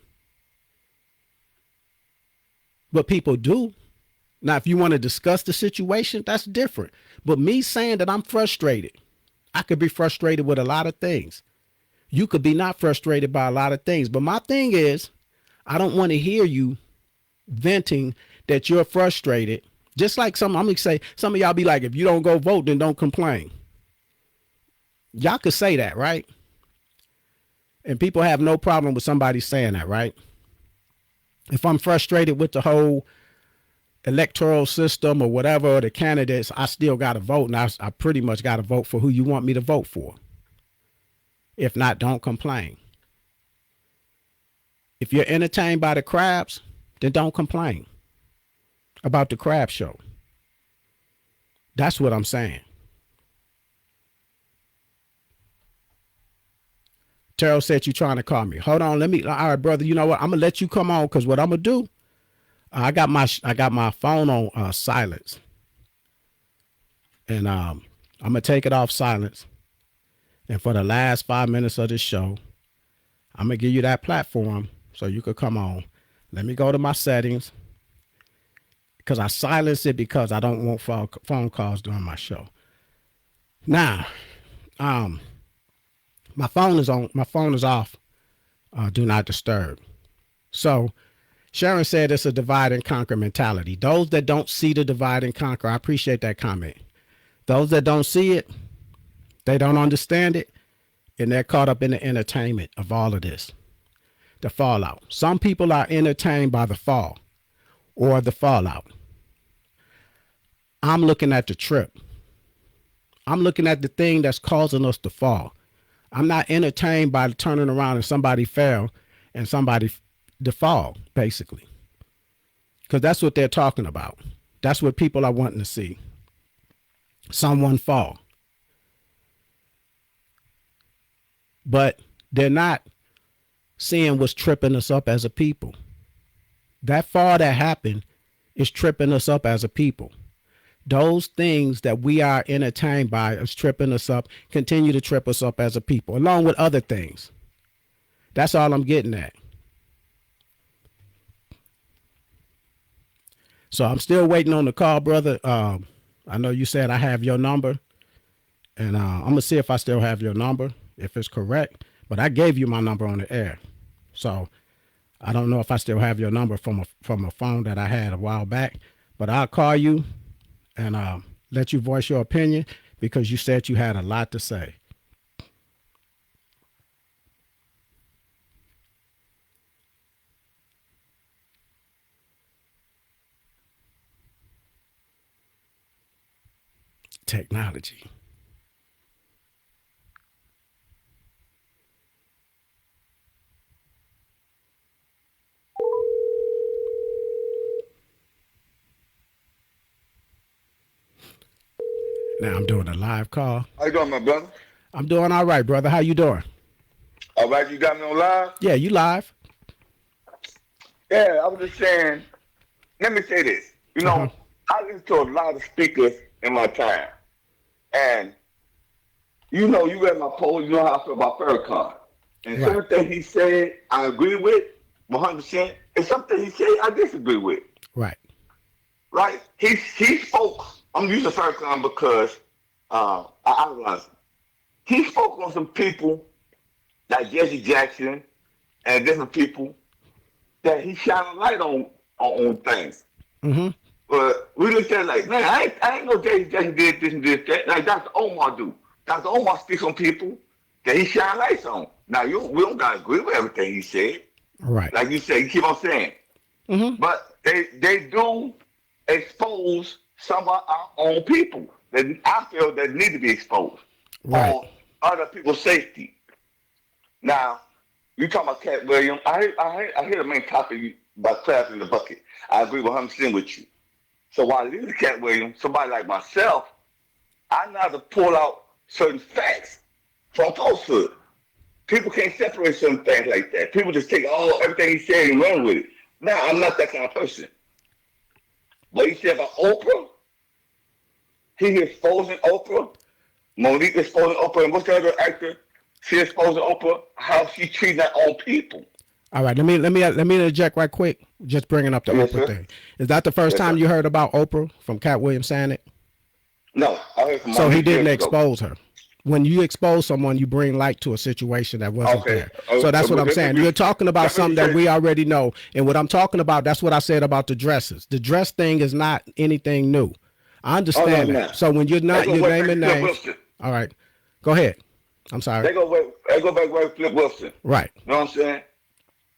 But people do. Now, if you want to discuss the situation, that's different. But me saying that I'm frustrated, I could be frustrated with a lot of things. You could be not frustrated by a lot of things. But my thing is, I don't want to hear you venting that you're frustrated. Just like I'm going to say, some of y'all be like, if you don't go vote, then don't complain. Y'all could say that, right? And people have no problem with somebody saying that, right? If I'm frustrated with the whole electoral system or whatever, or the candidates, I still got to vote. And I pretty much got to vote for who you want me to vote for. If not, don't complain. If you're entertained by the crabs, then don't complain about the crab show. That's what I'm saying. Terrell said you trying to call me. Hold on, all right, brother. You know what? I'm gonna let you come on because what I'm gonna do, I got my phone on silence, and I'm gonna take it off silence. And for the last 5 minutes of this show, I'm gonna give you that platform so you could come on. Let me go to my settings because I silence it because I don't want phone calls during my show. Now, my phone is on. My phone is off. Do not disturb. So Sharon said it's a divide and conquer mentality. Those that don't see the divide and conquer, I appreciate that comment. Those that don't see it, they don't understand it, and they're caught up in the entertainment of all of this. The fallout. Some people are entertained by the fall or the fallout. I'm looking at the trip. I'm looking at the thing that's causing us to fall. I'm not entertained by turning around and somebody fell and somebody to fall, basically. Because that's what they're talking about. That's what people are wanting to see. Someone fall. But they're not seeing what's tripping us up as a people. That fall that happened is tripping us up as a people. Those things that we are entertained by is tripping us up, continue to trip us up as a people, along with other things. That's all I'm getting at. So I'm still waiting on the call, brother. I know you said I have your number, and I'm going to see if I still have your number, if it's correct. But I gave you my number on the air. So I don't know if I still have your number from a phone that I had a while back. But I'll call you and let you voice your opinion because you said you had a lot to say. Technology. Now I'm doing a live call. How you doing, my brother? I'm doing all right, brother. How you doing? All right, you got me on live? Yeah, you live. Yeah, I was just saying, let me say this. You know, I listen to a lot of speakers in my time. And, you know, you read my poll, you know how I feel about Farrakhan. And Right. something he said I agree with 100%, and something he said I disagree with. Right. Right? He spoke, I'm using Farrakhan because I realize he spoke on some people like Jesse Jackson and different people that he shine a light on things. Mm-hmm. But we looked at it like, man, I ain't know Jesse Jackson did this and this, that. Like Dr. Omar do. Dr. Omar speaks on people that he shine lights on. Now, we don't got to agree with everything he said. Right. Like you say, you keep on saying. Mm-hmm. But they do expose some of our own people that I feel that need to be exposed. Right. For other people's safety. Now, you talking about Cat Williams. I hear the main topic about crabs in the bucket. I agree 100% with you. So while I leave the Cat Williams, somebody like myself, I know how to pull out certain facts from falsehood. People can't separate certain things like that. People just take everything he said and run with it. Now, I'm not that kind of person. What he said about Oprah, he exposing Oprah, Monique exposing Oprah, and what's the other actor? She exposing Oprah, how she treats her own people. All right, let me interject right quick. Just bringing up the Yes, Oprah sir. thing. Is that the first Yes, time sir. you heard about Oprah from Cat Williams saying it? No, I heard from So he Monique didn't years ago. expose her. When you expose someone, you bring light to a situation that wasn't Okay, there. So that's what but I'm saying. You're talking about let me something that say, we already know. And what I'm talking about, that's what I said about the dresses. The dress thing is not anything new. I oh no, understand that. no. So when They go you're way back naming to Flip names, Wilson. all right, go ahead. I'm sorry. They go back way to Flip Wilson. Right. You know what I'm saying?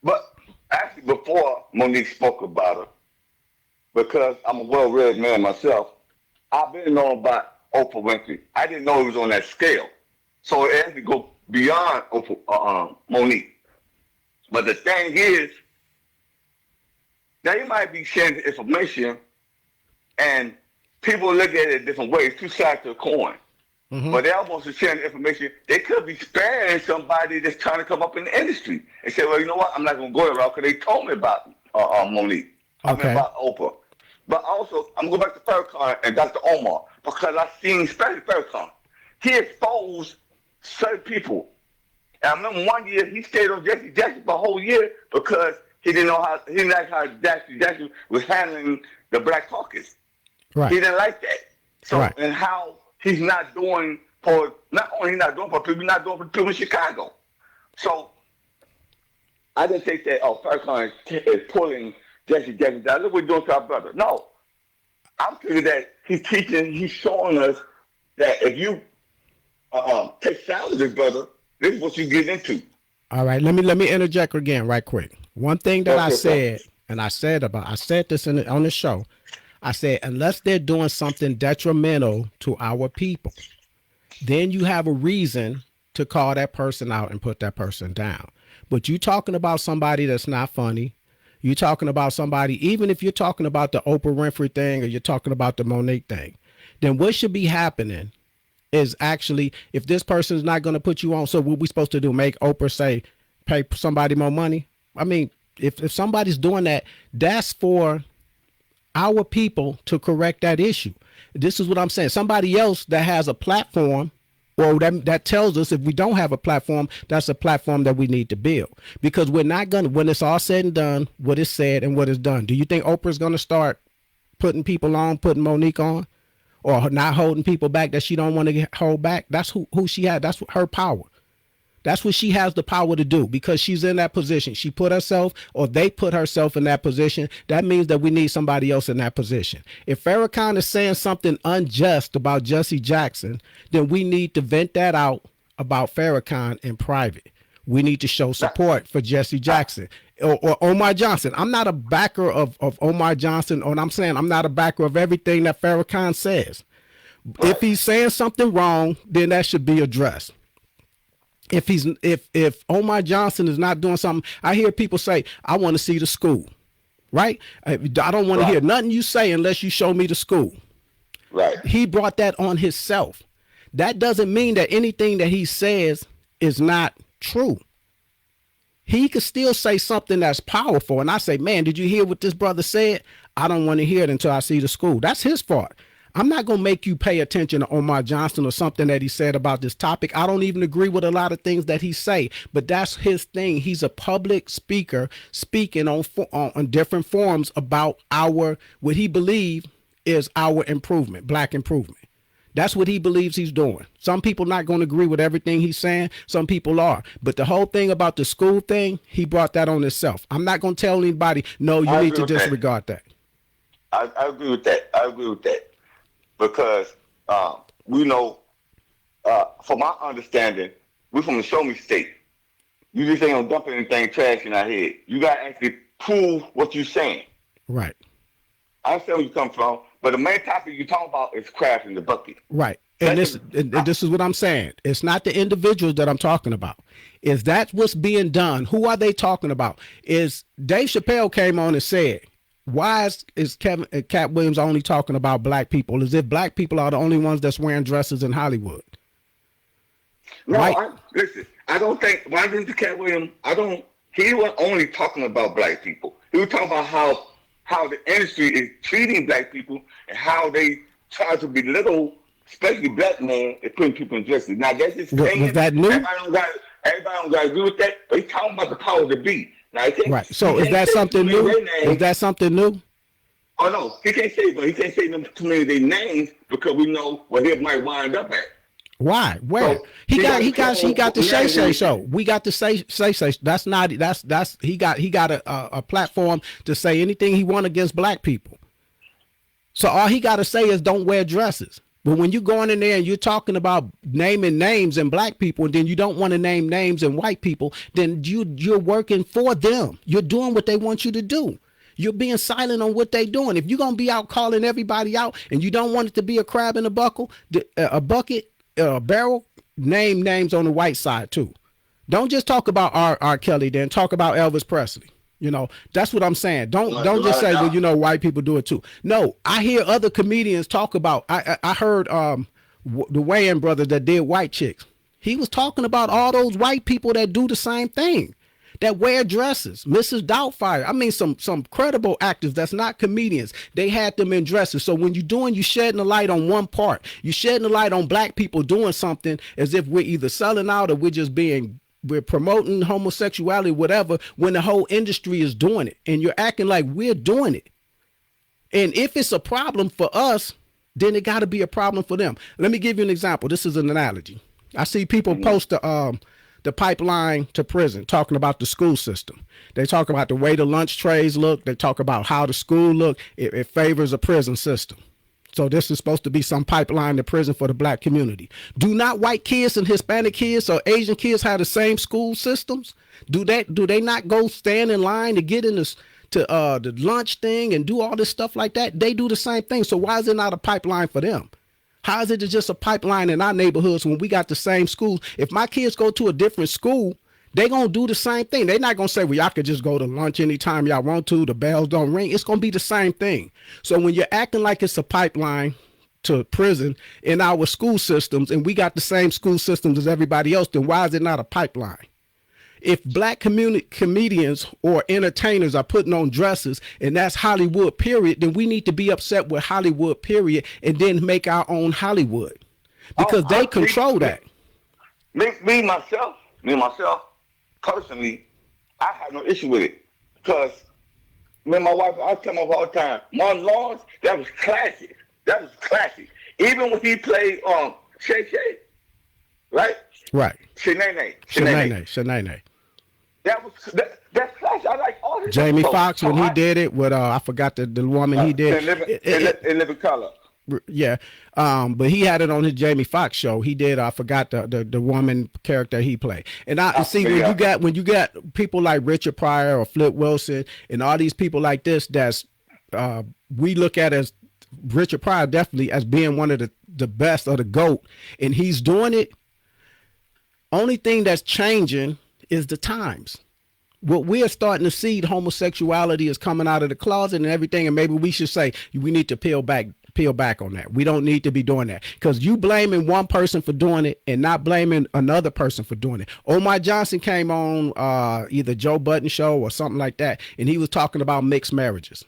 But actually, before Monique spoke about her, because I'm a well-read man myself, I've been known about Oprah Winfrey. I didn't know it was on that scale. So it had to go beyond Oprah, Monique. But the thing is, they might be sharing the information and people look at it different ways, two sides to a coin. Mm-hmm. But they're almost sharing the information. They could be sparing somebody that's trying to come up in the industry and say, well, you know what? I'm not going to go that route because they told me about Monique. I mean, Okay. about Oprah. But also, I'm going to go back to Farrakhan and Dr. Omar because I've seen, especially Farrakhan, he exposed certain people. And I remember one year he stayed on Jesse Jackson for a whole year because he didn't like how Jesse Jackson was handling the Black Caucus. Right. He didn't like that. So, Right. and how he's not doing for, not only he's not doing for people, he's not doing for people in Chicago. So, I didn't think that, Farrakhan is pulling Jesse Jackson down. Look what he's doing to our brother. No. I'm thinking that he's showing us that if you take sides with his brother, this is what you get into. All right. Let me interject again right quick. One thing that I Okay, said, and I said this on the show. I said, unless they're doing something detrimental to our people, then you have a reason to call that person out and put that person down. But you talking about somebody that's not funny. You talking about somebody, even if you're talking about the Oprah Winfrey thing or you're talking about the Monique thing, then what should be happening is actually, if this person is not going to put you on, so what we supposed to do, make Oprah say, pay somebody more money? I mean, if somebody's doing that, that's for our people to correct that issue. This is what I'm saying. Somebody else that has a platform, or that tells us if we don't have a platform, that's a platform that we need to build. Because we're not going to, when it's all said and done, what is said and what is done. Do you think Oprah's going to start putting people on, putting Monique on, or not holding people back that she don't want to hold back? That's who she had. That's her power. That's what she has the power to do because she's in that position. She put herself, or they put herself in that position. That means that we need somebody else in that position. If Farrakhan is saying something unjust about Jesse Jackson, then we need to vent that out about Farrakhan in private. We need to show support for Jesse Jackson or Omar Johnson. I'm not a backer of Omar Johnson, or I'm saying I'm not a backer of everything that Farrakhan says. If he's saying something wrong, then that should be addressed. If Omar Johnson is not doing something, I hear people say, I want to see the school, right? I don't want to hear nothing you say unless you show me the school. Right. He brought that on himself. That doesn't mean that anything that he says is not true. He could still say something that's powerful. And I say, man, did you hear what this brother said? I don't want to hear it until I see the school. That's his fault. I'm not going to make you pay attention to Omar Johnson or something that he said about this topic. I don't even agree with a lot of things that he say, but that's his thing. He's a public speaker speaking on different forums about what he believes is our improvement, black improvement. That's what he believes he's doing. Some people not going to agree with everything he's saying. Some people are. But the whole thing about the school thing, he brought that on himself. I'm not going to tell anybody, no, you need to disregard that. I agree with that. I agree with that. Because we know, from my understanding, we're from the show me state. You just ain't gonna dump anything trash in our head. You gotta actually prove what you're saying. Right. I understand where you come from, but the main topic you're talking about is craft in the bucket. Right. And this is what I'm saying. It's not the individuals that I'm talking about. Is that what's being done? Who are they talking about? Is Dave Chappelle came on and said, why is Cat Williams only talking about black people? As if black people are the only ones that's wearing dresses in Hollywood. No, right? Listen, I don't think, when I listen to Cat Williams, he was only talking about black people. He was talking about how the industry is treating black people and how they try to belittle, especially black men, and putting people in dresses. Now, that's his opinion. Was that new? Everybody don't got to agree with that, but he's talking about the power to be. Now, right. So is that something new? Is that something new? Oh no, he can't say, but he can't say them too many of their names because we know where he might wind up at. Why? Where? So He got the Shay names Shay and show. shit. We got the Shay Shay. That's he got a platform to say anything he want against black people. So all he got to say is don't wear dresses. But when you're going in there and you're talking about naming names and black people, and then you don't want to name names and white people, then you're working for them. You're doing what they want you to do. You're being silent on what they're doing. If you're gonna be out calling everybody out and you don't want it to be a crab in a buckle, a bucket, a barrel, name names on the white side too. Don't just talk about R. Kelly. Then talk about Elvis Presley. You know, that's what I'm saying. Don't just say, well, you know, white people do it too. No, I hear other comedians talk about. I heard the Wayans brother that did White Chicks. He was talking about all those white people that do the same thing, that wear dresses. Mrs. Doubtfire. I mean, some credible actors that's not comedians. They had them in dresses. So when you shedding the light on one part, you shedding the light on black people doing something as if we're either selling out or we're promoting homosexuality, whatever, when the whole industry is doing it and you're acting like we're doing it. And if it's a problem for us, then it got to be a problem for them. Let me give you an example. This is an analogy. I see people post the pipeline to prison, talking about the school system. They talk about the way the lunch trays look. They talk about how the school look. It favors a prison system. So this is supposed to be some pipeline to prison for the black community. Do not white kids and Hispanic kids or Asian kids have the same school systems? Do they not go stand in line to get in this to the lunch thing and do all this stuff like that? They do the same thing. So why is it not a pipeline for them? How is it just a pipeline in our neighborhoods when we got the same schools? If my kids go to a different school, they gonna do the same thing. They're not gonna say, well, y'all could just go to lunch anytime y'all want to. The bells don't ring. It's gonna be the same thing. So when you're acting like it's a pipeline to prison in our school systems and we got the same school systems as everybody else, then why is it not a pipeline? If black comedians or entertainers are putting on dresses and that's Hollywood, period, then we need to be upset with Hollywood, period, and then make our own Hollywood because they control that. Me myself, personally, I have no issue with it because me and my wife, I tell my wife all the time, Martin Lawrence, that was classic. That was classic. Even when he played Shay Shay, right? Right. Shanae. That's classic. I like all his Jamie episodes. Foxx when he did it with I forgot the woman he did. In Living Color. Yeah, but he had it on his Jamie Foxx show. He did. I forgot the woman character he played. And I see when you got people like Richard Pryor or Flip Wilson and all these people like this, that's we look at as Richard Pryor definitely as being one of the best or the GOAT, and he's doing it. Only thing that's changing is the times. What we're starting to see, homosexuality is coming out of the closet and everything, and maybe we should say we need to peel back on that. We don't need to be doing that because you blaming one person for doing it and not blaming another person for doing it. Omar Johnson came on either Joe Budden show or something like that, and he was talking about mixed marriages.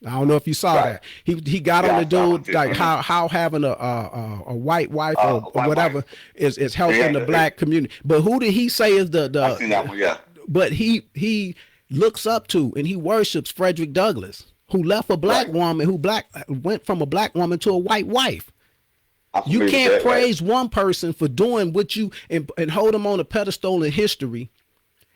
I don't know if you saw that. He got on the dude like how having a white wife or whatever is helping the black community. But who did he say is the I seen that one, yeah. But he looks up to and he worships Frederick Douglass, who left a black woman, who went from a black woman to a white wife. You can't praise one person for doing what you and hold him on a pedestal in history,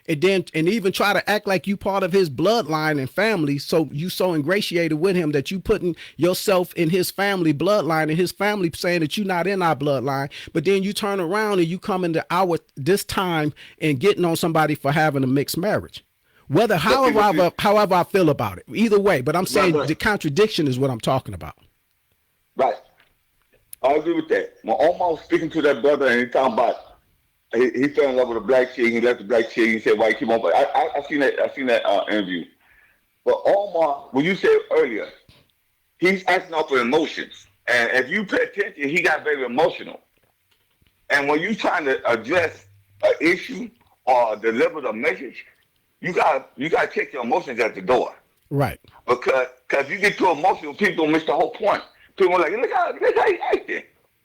and even try to act like you part of his bloodline and family. So you so ingratiated with him that you putting yourself in his family bloodline and his family saying that you're not in our bloodline. But then you turn around and you come into this time and getting on somebody for having a mixed marriage. However I feel about it, either way. But I'm saying the contradiction is what I'm talking about. Right. I agree with that. When Omar was speaking to that brother and he talking about he fell in love with a black chick, he left the black chick, he said, why keep on? But I seen that interview. But Omar, when you said earlier, he's acting off of emotions. And if you pay attention, he got very emotional. And when you're trying to address an issue or deliver a message, you gotta check your emotions at the door. Right. Because you get too emotional, people miss the whole point. People are like, look how he acting.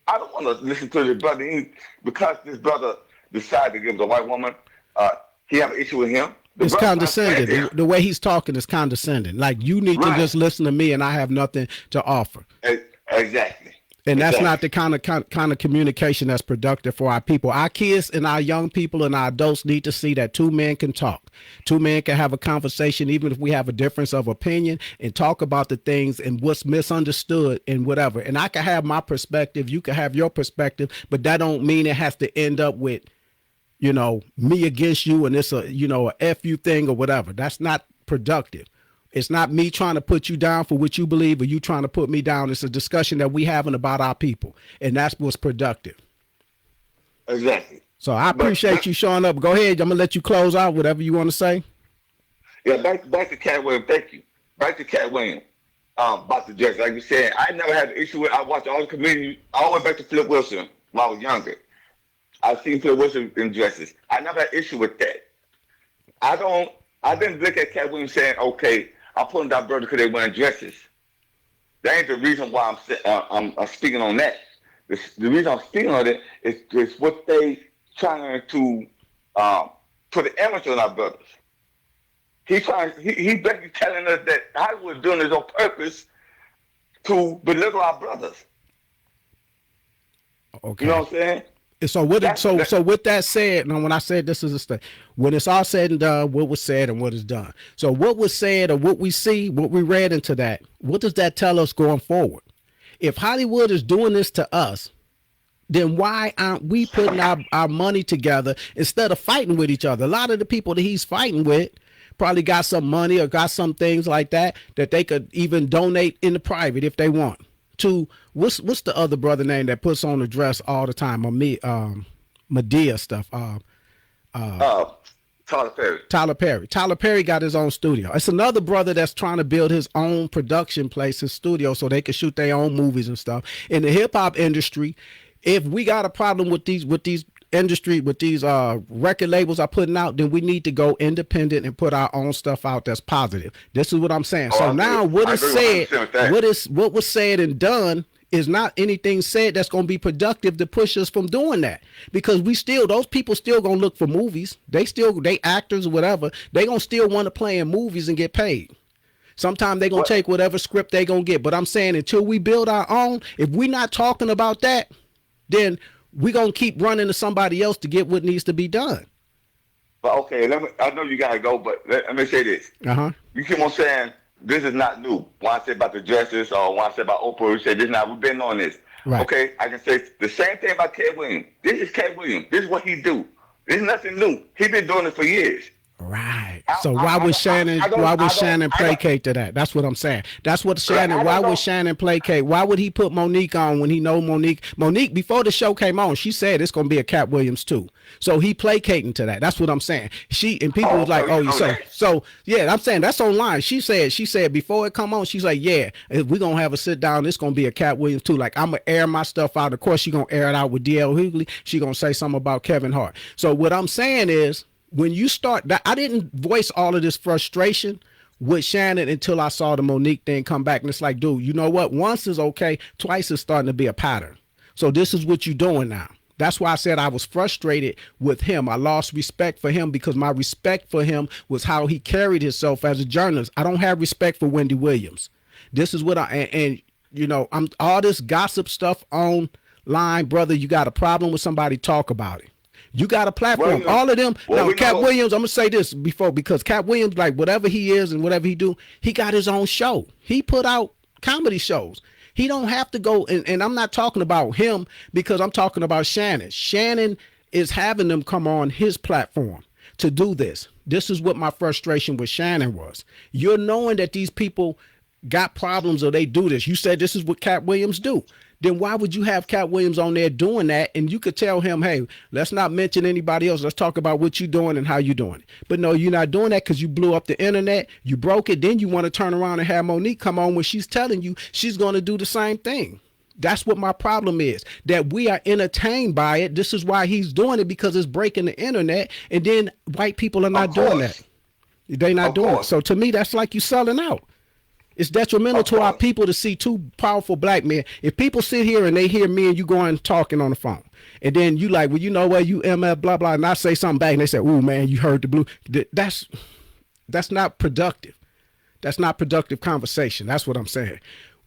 I don't want to listen to this brother because this brother decided to give the white woman, he have an issue with him. The It's brother's not saying condescending. that. The way he's talking is condescending. Like you need to Right. just listen to me, and I have nothing to offer. Exactly. And that's not Exactly. the kind of communication that's productive for our people. Our kids and our young people and our adults need to see that two men can talk. Two men can have a conversation, even if we have a difference of opinion, and talk about the things and what's misunderstood and whatever. And I can have my perspective, you can have your perspective, but that don't mean it has to end up with, me against you and it's a F you thing or whatever. That's not productive. It's not me trying to put you down for what you believe or you trying to put me down. It's a discussion that we having about our people, and that's what's productive. Exactly. So I But appreciate you showing up. Go ahead. I'm gonna let you close out whatever you want to say. yeah, back to Cat Williams. Thank you. Back to Cat Williams. About the judge, like you said, I never had an issue with. I watched all the comedians all the way back to Flip Wilson when I was younger. I've seen Flip Wilson in dresses. I never had an issue with that. I don't. I didn't look at Cat Williams saying, "Okay, I'm pulling down brothers because they wearing dresses." That ain't the reason why I'm speaking on that. The reason I'm speaking on it is what they trying to put an image on our brothers. He basically telling us that Hollywood is doing this on purpose to belittle our brothers. Okay. You know what I'm saying? So with that said, now when I said this is a state, when it's all said and done, what was said and what is done. So what was said or what we see, what we read into that, what does that tell us going forward? If Hollywood is doing this to us, then why aren't we putting our money together instead of fighting with each other? A lot of the people that he's fighting with probably got some money or got some things like that they could even donate in the private if they want to. What's the other brother name that puts on the dress all the time? Medea stuff. Tyler Perry. Tyler Perry. Tyler Perry got his own studio. It's another brother that's trying to build his own production place, his studio, so they can shoot their own movies and stuff. In the hip hop industry, if we got a problem with these record labels are putting out, then we need to go independent and put our own stuff out that's positive. This is what I'm saying. So now what was said and done is not anything said that's going to be productive to push us from doing that, because those people still going to look for movies. They actors or whatever. They going to still want to play in movies and get paid. Sometimes they going to take whatever script they going to get. But I'm saying until we build our own, if we not talking about that, then we going to keep running to somebody else to get what needs to be done. But okay, I know you got to go, but let me say this. You keep on saying this is not new. When I say about the dresses or when I say about Oprah, you say this now. We've been on this. Right. Okay, I can say the same thing about Cat Williams. This is Cat Williams. This is what he do. This is nothing new. He been doing it for years. Right. So why would Shannon placate to that? That's what I'm saying. That's what Shannon. Why would Shannon placate? Why would he put Monique on when he know Monique? Monique, before the show came on, she said it's gonna be a Cat Williams too. So he placating to that. That's what I'm saying. People was like, so yeah. I'm saying that's online. She said before it come on, she's like, yeah, if we gonna have a sit down, it's gonna be a Cat Williams too. Like I'm gonna air my stuff out. Of course, she gonna air it out with DL Hughley. She gonna say something about Kevin Hart. So what I'm saying is, when you start that, I didn't voice all of this frustration with Shannon until I saw the Monique thing come back. And it's like, dude, you know what? Once is okay. Twice is starting to be a pattern. So this is what you're doing now. That's why I said I was frustrated with him. I lost respect for him because my respect for him was how he carried himself as a journalist. I don't have respect for Wendy Williams. This is what I'm all this gossip stuff online, brother. You got a problem with somebody, talk about it. You got a platform. All of them. Now, Cat Williams, I'm going to say this because Cat Williams, like whatever he is and whatever he do, he got his own show. He put out comedy shows. He don't have to go, and I'm not talking about him because I'm talking about Shannon. Shannon is having them come on his platform to do this. This is what my frustration with Shannon was. You're knowing that these people got problems or they do this. You said this is what Cat Williams do. Then why would you have Cat Williams on there doing that? And you could tell him, hey, let's not mention anybody else. Let's talk about what you're doing and how you're doing it. But no, you're not doing that because you blew up the internet. You broke it. Then you want to turn around and have Monique come on when she's telling you she's going to do the same thing. That's what my problem is, that we are entertained by it. This is why he's doing it, because it's breaking the internet. And then white people are not doing that. They're not doing it. So to me, that's like you selling out. It's detrimental Of to our course. people to see two powerful black men. If people sit here and they hear me and you going talking on the phone, and then you like, well, you know what, you MF, blah, blah, and I say something back and they say, ooh, man, you heard the blue. That's not productive. That's not productive conversation. That's what I'm saying.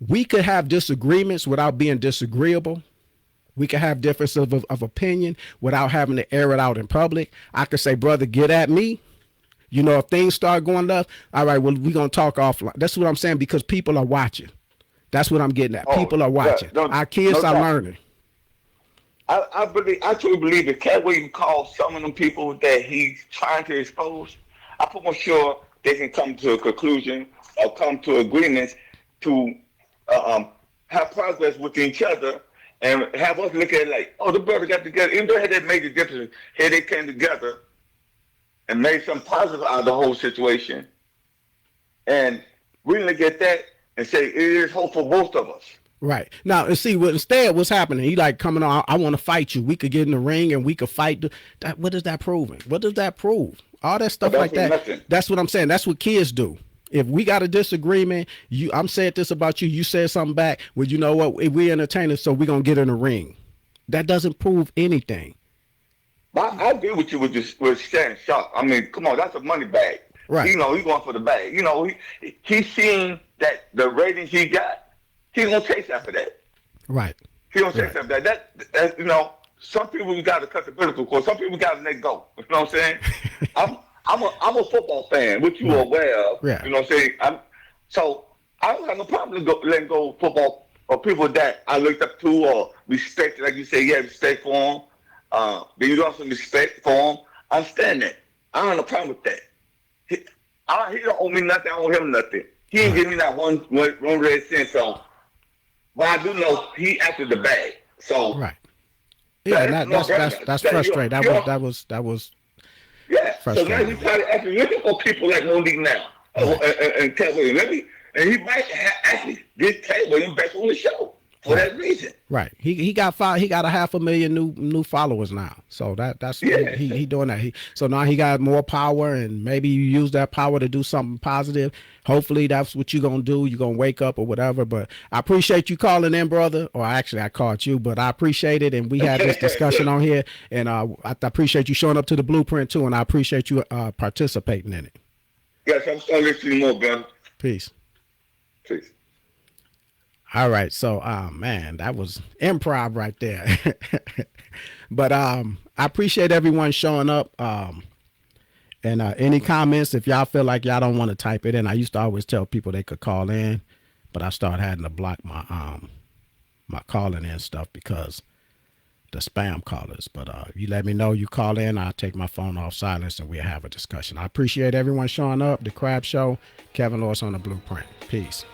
We could have disagreements without being disagreeable. We could have differences of opinion without having to air it out in public. I could say, brother, get at me. You know, if things start going left, all right, well, we're going to talk offline. That's what I'm saying, because people are watching. That's what I'm getting at. Oh, People are yeah, watching. no, Our kids no are doubt. learning. I truly believe that Cat Williams calls some of them people that he's trying to expose. I put more sure they can come to a conclusion or come to agreements to have progress with each other and have us look at it like, oh, the brother got together. Even though they had that major difference, here they came together and made some positive out of the whole situation. And we look at that and say it is hope for both of us. Right. Now, and see, what instead what's happening, he like coming on, I want to fight you. We could get in the ring and we could fight. That, what is that proving? What does that prove? All that But stuff that's like for that. nothing. That's what I'm saying. That's what kids do. If we got a disagreement, I'm saying this about you, you said something back. Well, you know what? We entertainers, so we're going to get in the ring. That doesn't prove anything. I agree with you with Shannon Sharp. I mean, come on, that's a money bag. Right. You know, he's going for the bag. You know, he's seeing that the ratings he got, he's gonna chase after that. Right. He gonna chase Right. after that. That you know, some people we got to cut the political cord. Some people got to let go. You know what I'm saying? I'm a football fan, which you are Right. aware of. Yeah. You know what I'm saying? So I don't have no problem letting go of football or people that I looked up to or respect. Like you say, yeah, respect for them. Then you got some respect for him. I understand that. I don't have no problem with that. He don't owe me nothing. I don't owe him nothing. He ain't Right. give me that one red cent. So, but I do know he after the bag. So Right. Yeah, and no that's frustrating. That was yeah. So now frustrating. he's trying to actually looking for people like Monique now Right. and Cat Williams. And he might actually get Cat Williams back on the show for Right. that reason. Right. He got he got a 500,000 new followers now. So that's Yeah. he doing that. So now he got more power, and maybe you use that power to do something positive. Hopefully that's what you're gonna do. You're gonna wake up or whatever. But I appreciate you calling in, brother. Or actually I called you, but I appreciate it. And we had this discussion on here, and I appreciate you showing up to the blueprint too, and I appreciate you participating in it. Yes, I'm starting to listen more, brother. Peace. Peace. All right, so man, that was improv right there. But I appreciate everyone showing up. And any comments, if y'all feel like y'all don't want to type it in, I used to always tell people they could call in, but I started having to block my calling in stuff because the spam callers. But you let me know you call in, I'll take my phone off silence and we'll have a discussion. I appreciate everyone showing up. The Crab Show, Kevin Lewis on the Blueprint. Peace.